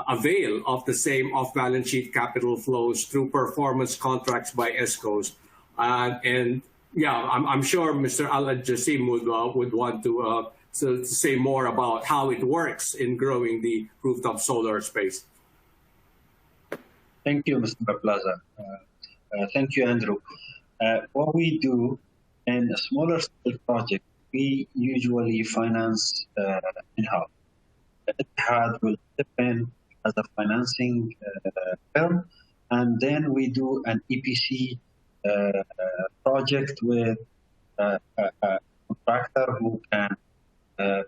avail of the same off-balance sheet capital flows through performance contracts by Escos. And yeah, I'm sure Mr. Al-Jassim would want to say more about how it works in growing the rooftop solar space. Thank you, Mr. Plaza. Thank you, Andrew. What we do in a smaller scale project, we usually finance in-house. Etihad will step in as a financing firm, and then we do an EPC project with a contractor who can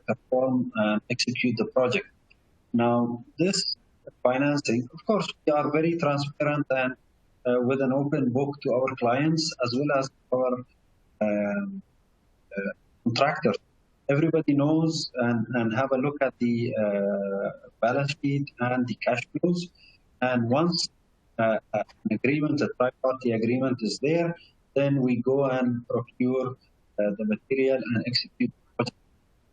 perform and execute the project. Now, this financing, of course, we are very transparent and with an open book to our clients as well as our contractors. Everybody knows and have a look at the balance sheet and the cash flows. And once an agreement, a tri-party agreement is there, then we go and procure the material and execute the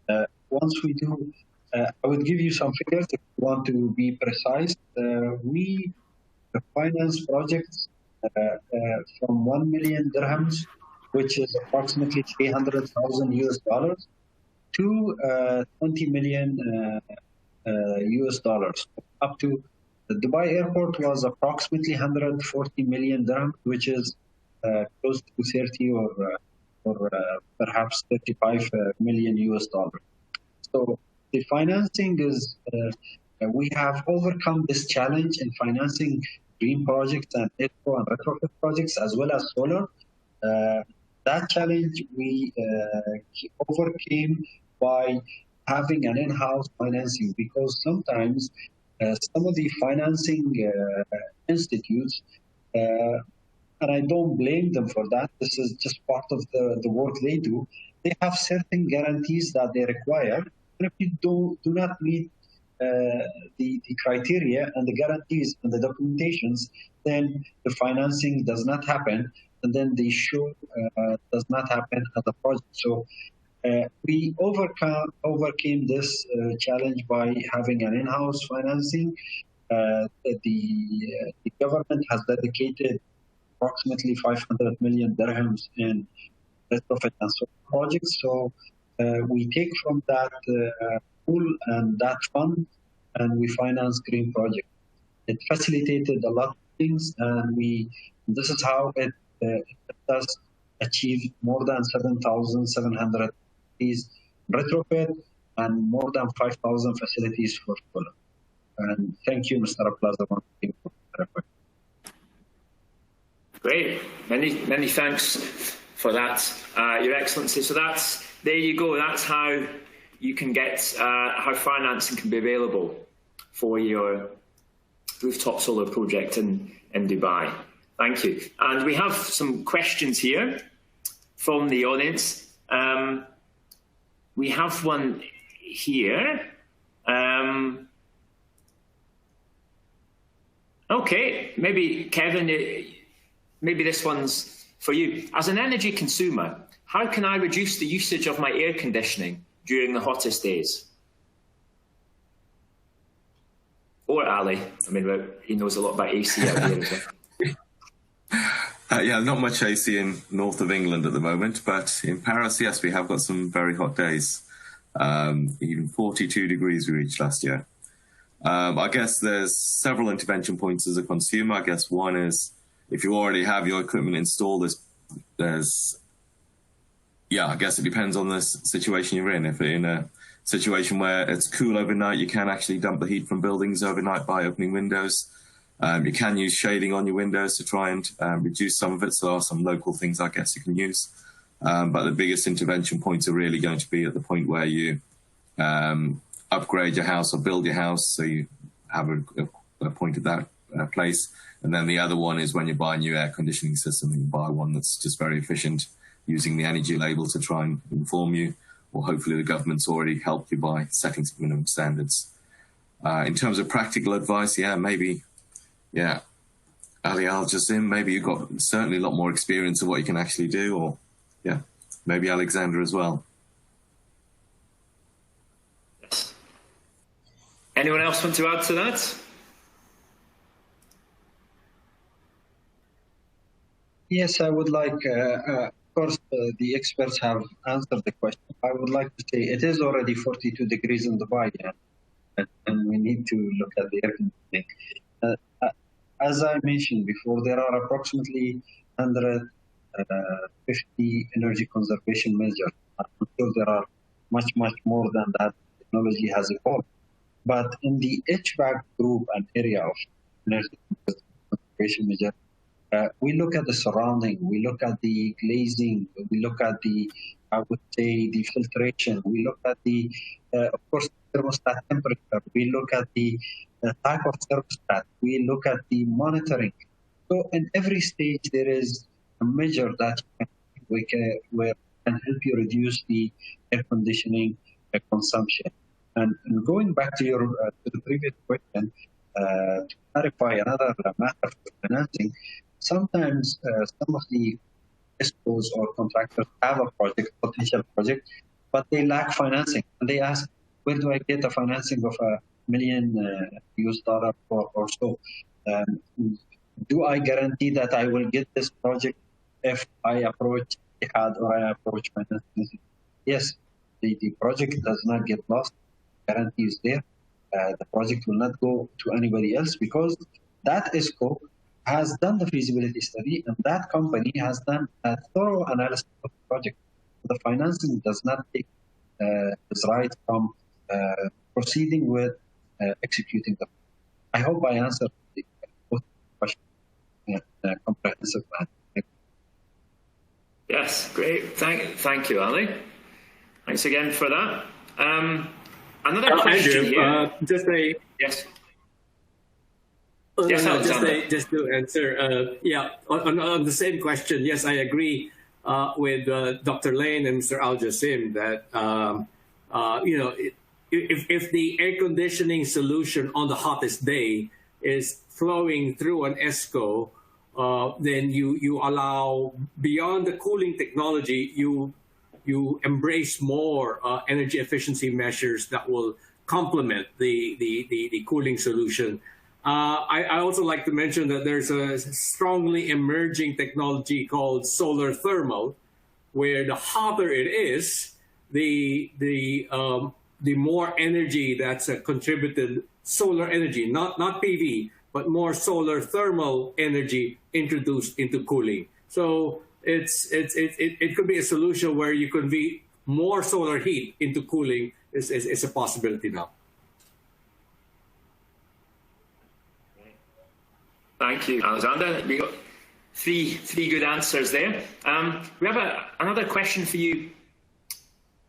project. Once we do, I would give you some figures if you want to be precise. We finance projects from 1 million dirhams, which is approximately $300,000 to 20 million US dollars. Up to the Dubai airport was approximately 140 million dirhams, which is close to 30 or perhaps 35 million US dollars. So the financing is, we have overcome this challenge in financing green projects and eco and retrofit projects as well as solar. That challenge we overcame by having an in-house financing, because sometimes some of the financing institutes, and I don't blame them for that, this is just part of the work they do, they have certain guarantees that they require. And if you do not meet the criteria and the guarantees and the documentations, then the financing does not happen, and then the issue does not happen at the project. So we overcame this challenge by having an in-house financing. The government has dedicated approximately 500 million dirhams in retrofit and solar projects. So we take from that pool and that fund, and we finance green projects. It facilitated a lot of things, and this is how it helped us achieve more than 7,700 retrofit and more than 5,000 facilities for solar. And thank you, Mr. Plaza, once again for clarifying. Great. Many thanks for that, Your Excellency. So there you go. That's how you can get, how financing can be available for your rooftop solar project in Dubai. Thank you. And we have some questions here from the audience. We have one here. Okay, maybe Kevin, maybe this one's for you. As an energy consumer, how can I reduce the usage of my air conditioning during the hottest days? Or Ali, I mean, he knows a lot about AC out here as well. Yeah, not much AC in north of England at the moment, but in Paris, yes, we have got some very hot days. Even 42 degrees we reached last year. I guess there's several intervention points as a consumer. I guess one is if you already have your equipment installed, I guess it depends on the situation you're in. If you're in a situation where it's cool overnight, you can actually dump the heat from buildings overnight by opening windows. You can use shading on your windows to try and reduce some of it. So there are some local things I guess you can use. But the biggest intervention points are really going to be at the point where you upgrade your house or build your house, so you have a point at that place. And then the other one is when you buy a new air conditioning system, you buy one that's just very efficient, using the energy label to try and inform you, or hopefully the government's already helped you by setting some minimum standards. In terms of practical advice, Ali Al-Jassim, maybe you've got certainly a lot more experience of what you can actually do, or maybe Alexander as well. Yes. Anyone else want to add to that? Yes, I would like, of course, the experts have answered the question. I would like to say it is already 42 degrees in Dubai, and we need to look at the air conditioning. As I mentioned before, there are approximately 150 energy conservation measures. I'm sure there are much more than that. Technology has evolved. But in the HVAC group and area of energy conservation measures, we look at the surrounding, we look at the glazing, we look at the, I would say, the filtration, we look at the, of course, thermostat temperature, we look at the type of thermostat, we look at the monitoring. So in every stage, there is a measure that can help you reduce the air conditioning consumption. And going back to your to the previous question, to clarify another matter for financing, sometimes some of the Escos or contractors have a potential project, but they lack financing. And they ask, where do I get a financing of $1 million US or so? Do I guarantee that I will get this project if I approach Jihad or I approach financing? Yes, the project does not get lost. Guarantee is there. The project will not go to anybody else because that Esco has done the feasibility study and that company has done a thorough analysis of the project. The financing does not take its right from proceeding with executing the. I hope I answered the question comprehensive plan. Yes, great. Thank you, Ali. Thanks again for that. Another question Andrew, here. Yes. Just to answer, on the same question, yes, I agree with Dr. Lane and Mr. Al-Jassim that, if the air conditioning solution on the hottest day is flowing through an Esco, then you allow, beyond the cooling technology, you embrace more energy efficiency measures that will complement the cooling solution. I also like to mention that there's a strongly emerging technology called solar thermal, where the hotter it is, the more energy that's contributed, solar energy, not PV, but more solar thermal energy introduced into cooling. So it could be a solution where you could be more solar heat into cooling is a possibility now. Thank you, Alexander. We got three good answers there. We have another question for you,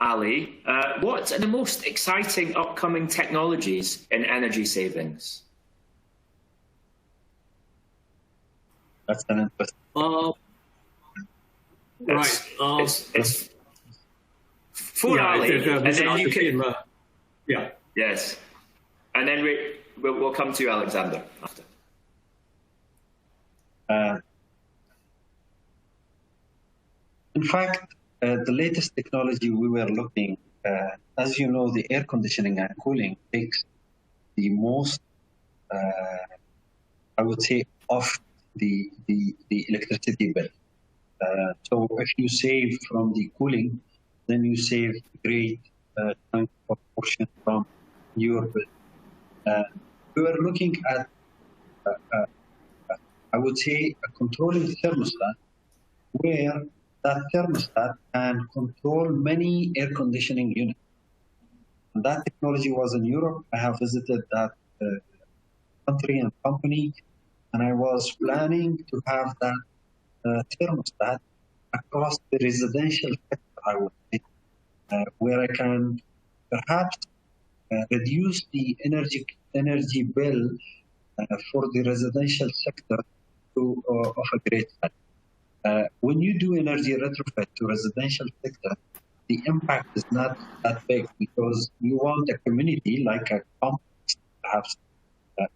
Ali. What are the most exciting upcoming technologies in energy savings? That's an interesting. Right. It's for Ali, and then you can. Yeah. Yes, and then we'll come to you, Alexander, after. In fact, the latest technology we were looking, as you know, the air conditioning and cooling takes the most, I would say, off the electricity bill. So if you save from the cooling, then you save great chunk of portion from your bill. We were looking at, I would say, a controlling thermostat, where that thermostat can control many air conditioning units. And that technology was in Europe. I have visited that country and company, and I was planning to have that thermostat across the residential sector, I would say, where I can perhaps reduce the energy bill for the residential sector to of a great value. When you do energy retrofit to residential sector, the impact is not that big because you want a community like a complex, perhaps,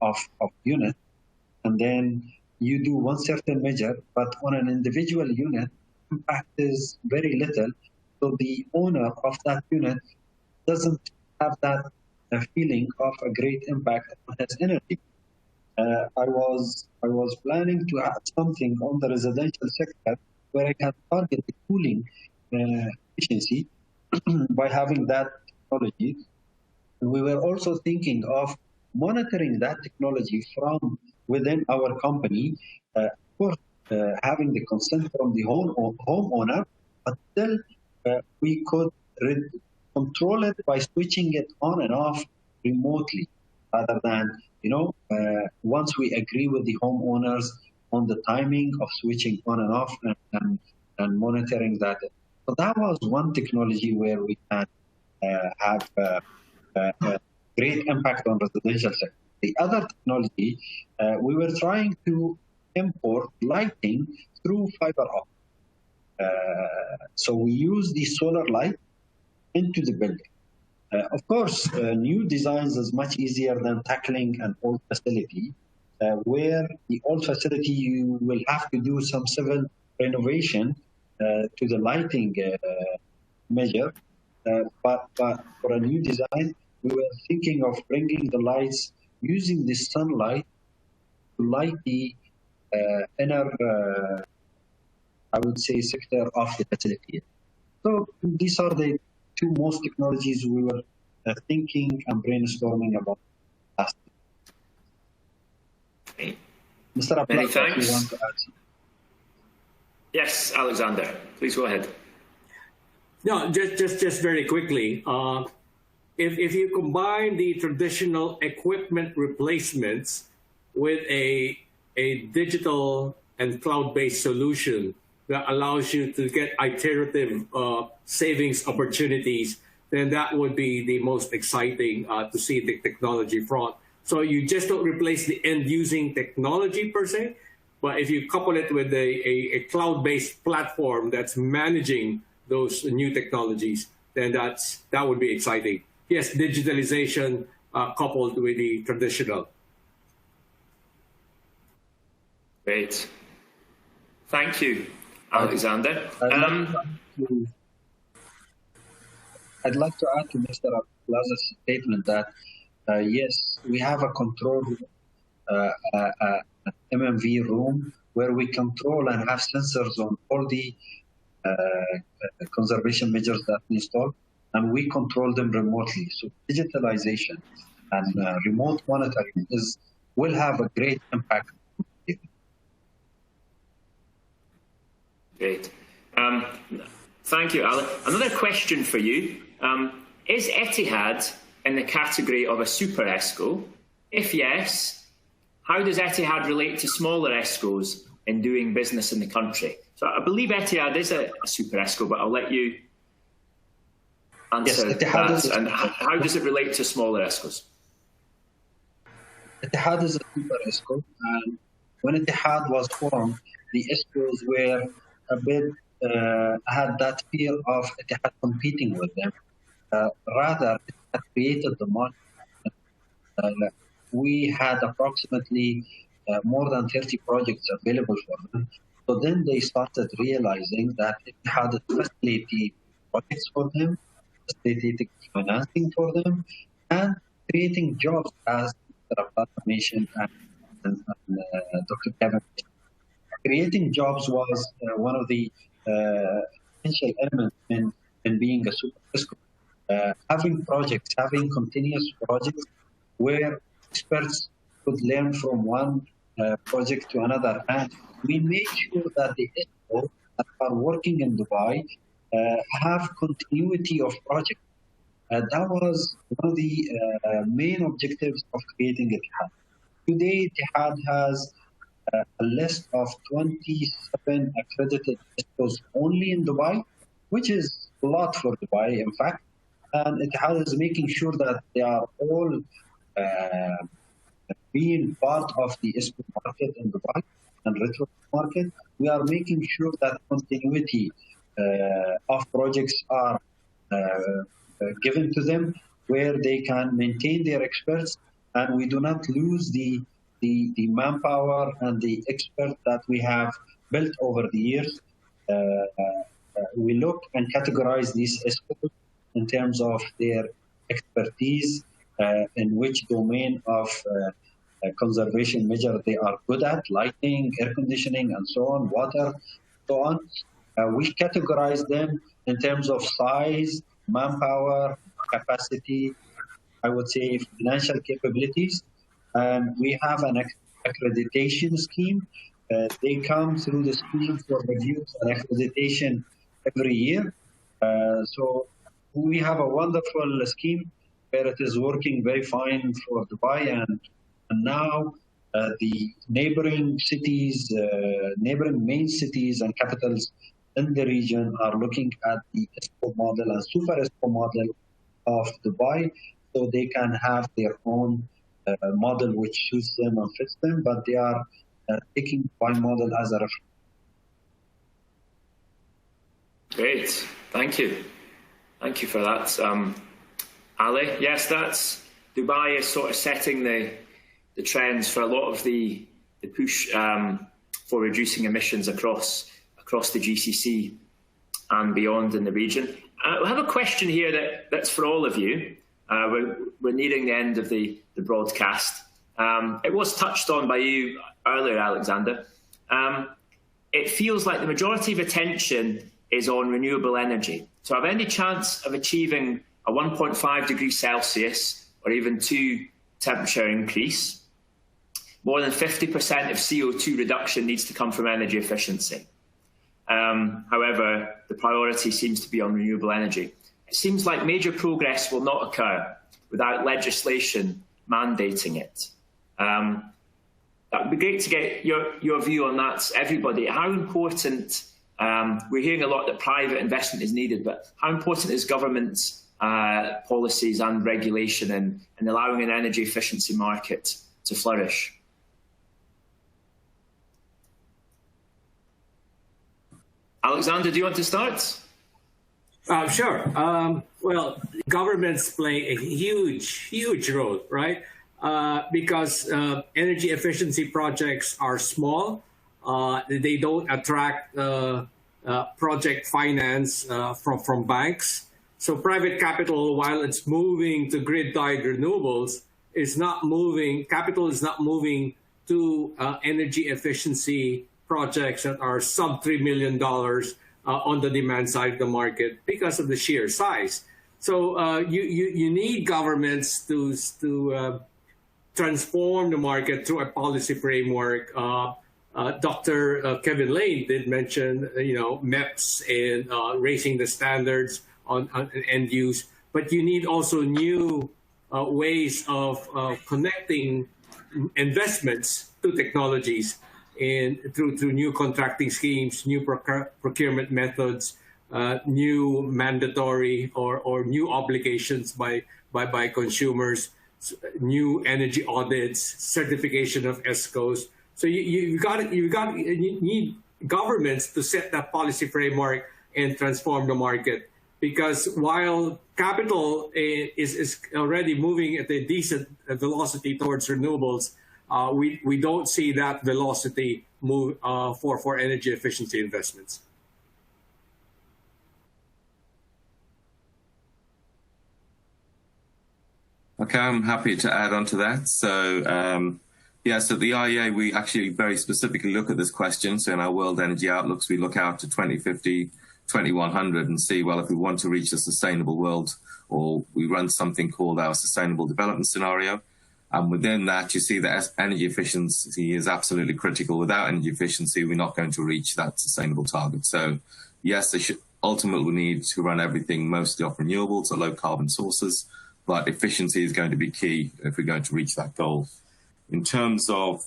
of units, and then you do one certain measure, but on an individual unit, impact is very little. So the owner of that unit doesn't have that feeling of a great impact on his energy. I was planning to have something on the residential sector where I can target the cooling efficiency by having that technology. And we were also thinking of monitoring that technology from within our company, of course, having the consent from the homeowner, but still we could control it by switching it on and off remotely, rather than, once we agree with the homeowners on the timing of switching on and off and monitoring that. So that was one technology where we can have a great impact on residential sector. The other technology, we were trying to import lighting through fiber optic. So we use the solar light into the building. Of course, new designs is much easier than tackling an old facility, where the old facility you will have to do some civil renovation to the lighting measure. But for a new design, we were thinking of bringing the lights using the sunlight to light the inner, I would say, sector of the facility. So these are the two most technologies we were thinking and brainstorming about last week. Mr. Many Abdullah, thanks. you want to add something? Yes, Alexander, please go ahead. No, just very quickly. If you combine the traditional equipment replacements with a digital and cloud-based solution that allows you to get iterative savings opportunities, then that would be the most exciting to see the technology front. So you just don't replace the end-using technology per se, but if you couple it with a cloud-based platform that's managing those new technologies, then that would be exciting. Yes, digitalization coupled with the traditional. Great. Thank you, Alexander. I'd like to add to Mr. Abdullah's statement that, yes, we have a control room, MMV room, where we control and have sensors on all the conservation measures that we install, and we control them remotely. So digitalization and remote monitoring will have a great impact. Great. Thank you, Alan. Another question for you. Is Etihad in the category of a super Esco? If yes, how does Etihad relate to smaller Escos in doing business in the country? So I believe Etihad is a super Esco, but I'll let you answer that. And how does it relate to smaller Escos? Etihad is a super Esco, and when Etihad was formed, the Escos were a bit had that fear of Etihad competing with them. Rather, it had created the market. We had approximately more than 30 projects available for them. So then they started realizing that it had facilitated projects for them, facilitating financing for them, and creating jobs, as Dr. mentioned and Dr. Kevin. Creating jobs was one of the essential elements in being a super Esco. Having projects, having continuous projects where experts could learn from one project to another. And we made sure that the Esco that are working in Dubai have continuity of projects. That was one of the main objectives of creating Etihad. Today, Etihad has a list of 27 accredited Escos only in Dubai, which is a lot for Dubai, in fact. And Etihad is making sure that they are all being part of the Esco market in Dubai and retro market. We are making sure that continuity of projects are given to them, where they can maintain their experts, and we do not lose the manpower and the expert that we have built over the years. We look and categorize these Escos in terms of their expertise, in which domain of conservation measure they are good at, lighting, air conditioning, and so on, water, so on. We categorize them in terms of size, manpower, capacity, I would say financial capabilities. And we have an accreditation scheme. They come through the scheme for reviews and accreditation every year. So we have a wonderful scheme where it is working very fine for Dubai, and now the neighboring cities, neighboring main cities and capitals in the region are looking at the Esco model and super Esco model of Dubai, so they can have their own model which suits them and fits them, but they are taking Dubai model as a reference. Great, thank you. Thank you for that. Ali, yes, that's Dubai is sort of setting the trends for a lot of the push for reducing emissions across the GCC and beyond in the region. I have a question here that's for all of you. We're nearing the end of the broadcast. It was touched on by you earlier, Alexander. It feels like the majority of attention is on renewable energy. So have any chance of achieving a 1.5 degrees Celsius or even 2 temperature increase? More than 50% of CO2 reduction needs to come from energy efficiency. However, the priority seems to be on renewable energy. It seems like major progress will not occur without legislation mandating it. That would be great to get your view on that, everybody. How important, we're hearing a lot that private investment is needed, but how important is government's policies and regulation in allowing an energy efficiency market to flourish? Alexander, do you want to start? Sure. Well, governments play a huge role, right? Because energy efficiency projects are small. They don't attract project finance from banks. So private capital, while it's moving to grid-tied renewables, capital is not moving to energy efficiency projects that are sub $3 million on the demand side of the market because of the sheer size. So you need governments to transform the market through a policy framework Dr. Kevin Lane did mention, MEPS and raising the standards on end use, but you need also new ways of connecting investments to technologies and through new contracting schemes, new procurement methods, new mandatory or new obligations by consumers, new energy audits, certification of Escos. So you need governments to set that policy framework and transform the market. Because while capital is already moving at a decent velocity towards renewables, we don't see that velocity move for energy efficiency investments. Okay, I'm happy to add on to that. So, so the IEA, we actually very specifically look at this question. So in our World Energy Outlooks, we look out to 2050, 2100 and see, well, if we want to reach a sustainable world, or we run something called our Sustainable Development Scenario. And within that, you see that energy efficiency is absolutely critical. Without energy efficiency, we're not going to reach that sustainable target. So yes, they should ultimately need to run everything mostly off renewables or low carbon sources, but efficiency is going to be key if we're going to reach that goal. In terms of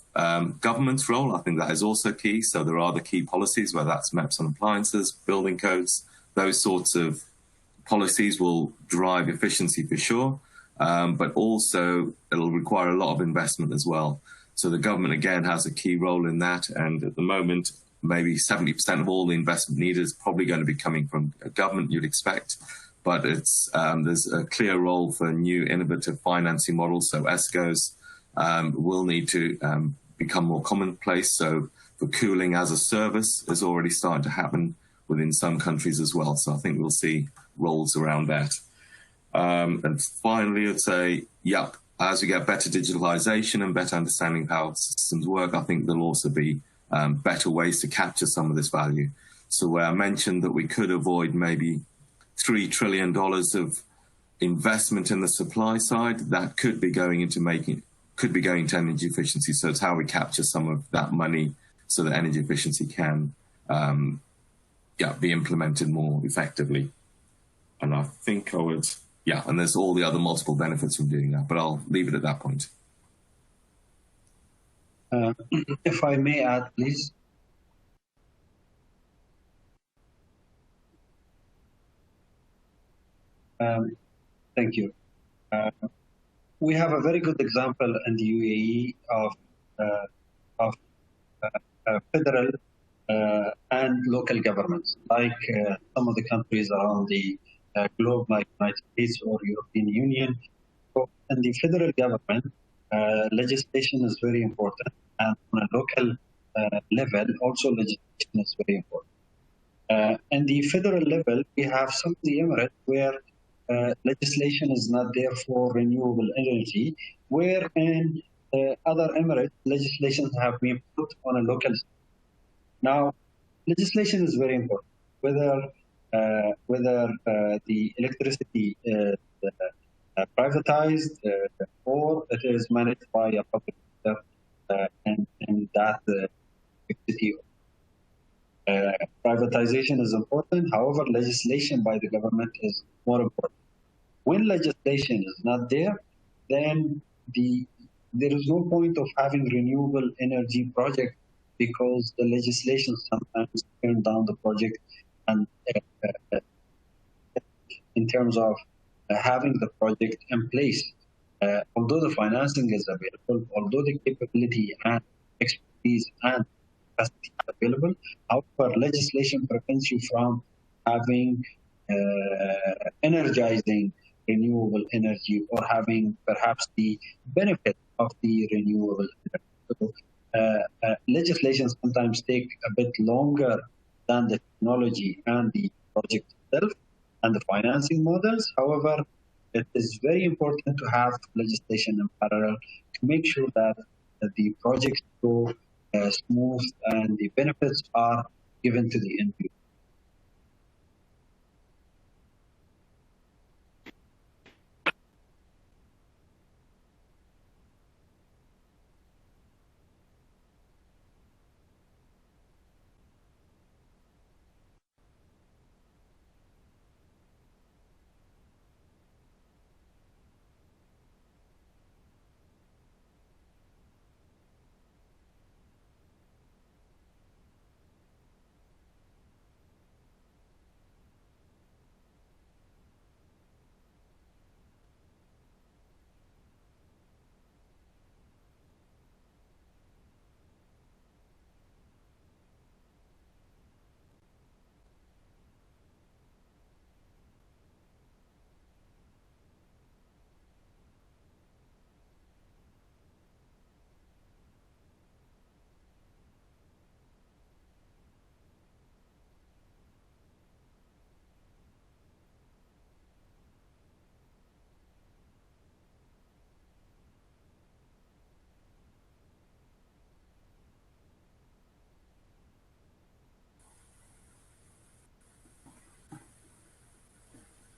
government's role, I think that is also key. So there are the key policies, whether that's MEPS on appliances, building codes, those sorts of policies will drive efficiency for sure. But also it'll require a lot of investment as well. So the government, again, has a key role in that. And at the moment, maybe 70% of all the investment needed is probably going to be coming from government, you'd expect. But it's there's a clear role for new innovative financing models. So Escos will need to become more commonplace. So for cooling as a service is already starting to happen within some countries as well. So I think we'll see roles around that. And finally, I'd say, as we get better digitalization and better understanding of how systems work, I think there'll also be better ways to capture some of this value. So where I mentioned that we could avoid maybe $3 trillion of investment in the supply side, that could be going into energy efficiency. So it's how we capture some of that money so that energy efficiency can be implemented more effectively. And I think I would, and there's all the other multiple benefits from doing that, but I'll leave it at that point. If I may add, please. Thank you. We have a very good example in the UAE of federal and local governments, like some of the countries around the globe, like United States or European Union. So in the federal government, legislation is very important, and on a local level, also legislation is very important. In the federal level, we have some of the Emirates where legislation is not there for renewable energy, where in other Emirates, legislation have been put on a local scale. Now, legislation is very important, whether the electricity is privatized or it is managed by a public sector in that city. Privatization is important. However, legislation by the government is more important. When legislation is not there, then there is no point of having renewable energy project, because the legislation sometimes turn down the project, and in terms of having the project in place. Although the financing is available, although the capability and expertise and capacity are available, however, legislation prevents you from having energizing renewable energy or having perhaps the benefit of the renewable energy. So, legislation sometimes take a bit longer than the technology and the project itself and the financing models. However, it is very important to have legislation in parallel to make sure that the projects go smooth and the benefits are given to the end user.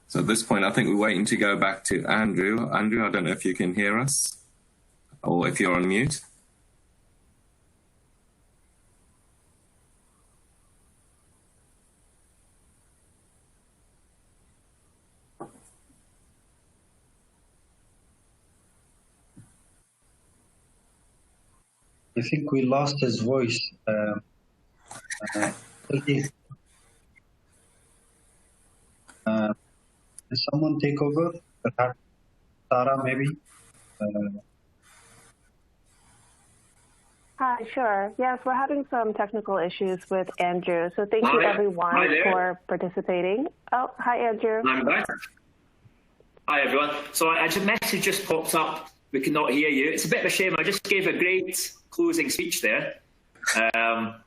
So at this point, I think we're waiting to go back to Andrew. Andrew, I don't know if you can hear us or if you're on mute. I think we lost his voice. Can someone take over? Perhaps Sarah, maybe? Hi, sure. Yes, we're having some technical issues with Andrew. So thank you, everyone, for participating. Oh, hi, Andrew. I'm back. Hi, everyone. So a message just popped up. We cannot hear you. It's a bit of a shame. I just gave a great closing speech there. I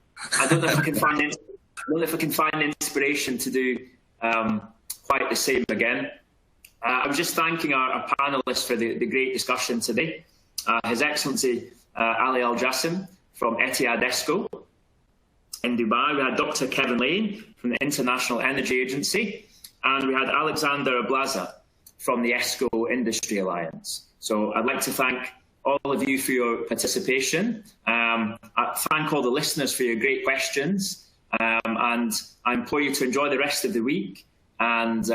don't know if I can find it. I don't know if I can find inspiration to do quite the same again. I was just thanking our panelists for the great discussion today. His Excellency Ali Al Jassim from Etihad Esco in Dubai. We had Dr. Kevin Lane from the International Energy Agency, and we had Alexander Ablaza from the Esco Industry Alliance. So I'd like to thank all of you for your participation. I thank all the listeners for your great questions, and I implore you to enjoy the rest of the week. And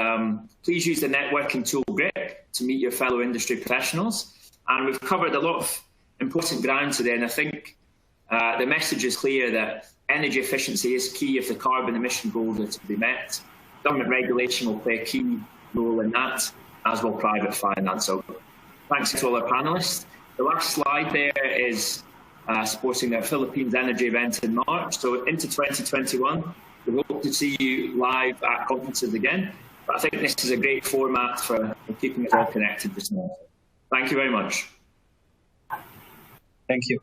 please use the networking tool GRIP to meet your fellow industry professionals. And we've covered a lot of important ground today, and I think the message is clear that energy efficiency is key if the carbon emission goals are to be met. Government regulation will play a key role in that, as will private finance. So thanks to all our panelists. The last slide there is supporting the Philippines energy event in March. So into 2021, we hope to see you live at conferences again. But I think this is a great format for keeping us all connected this morning. Thank you very much. Thank you.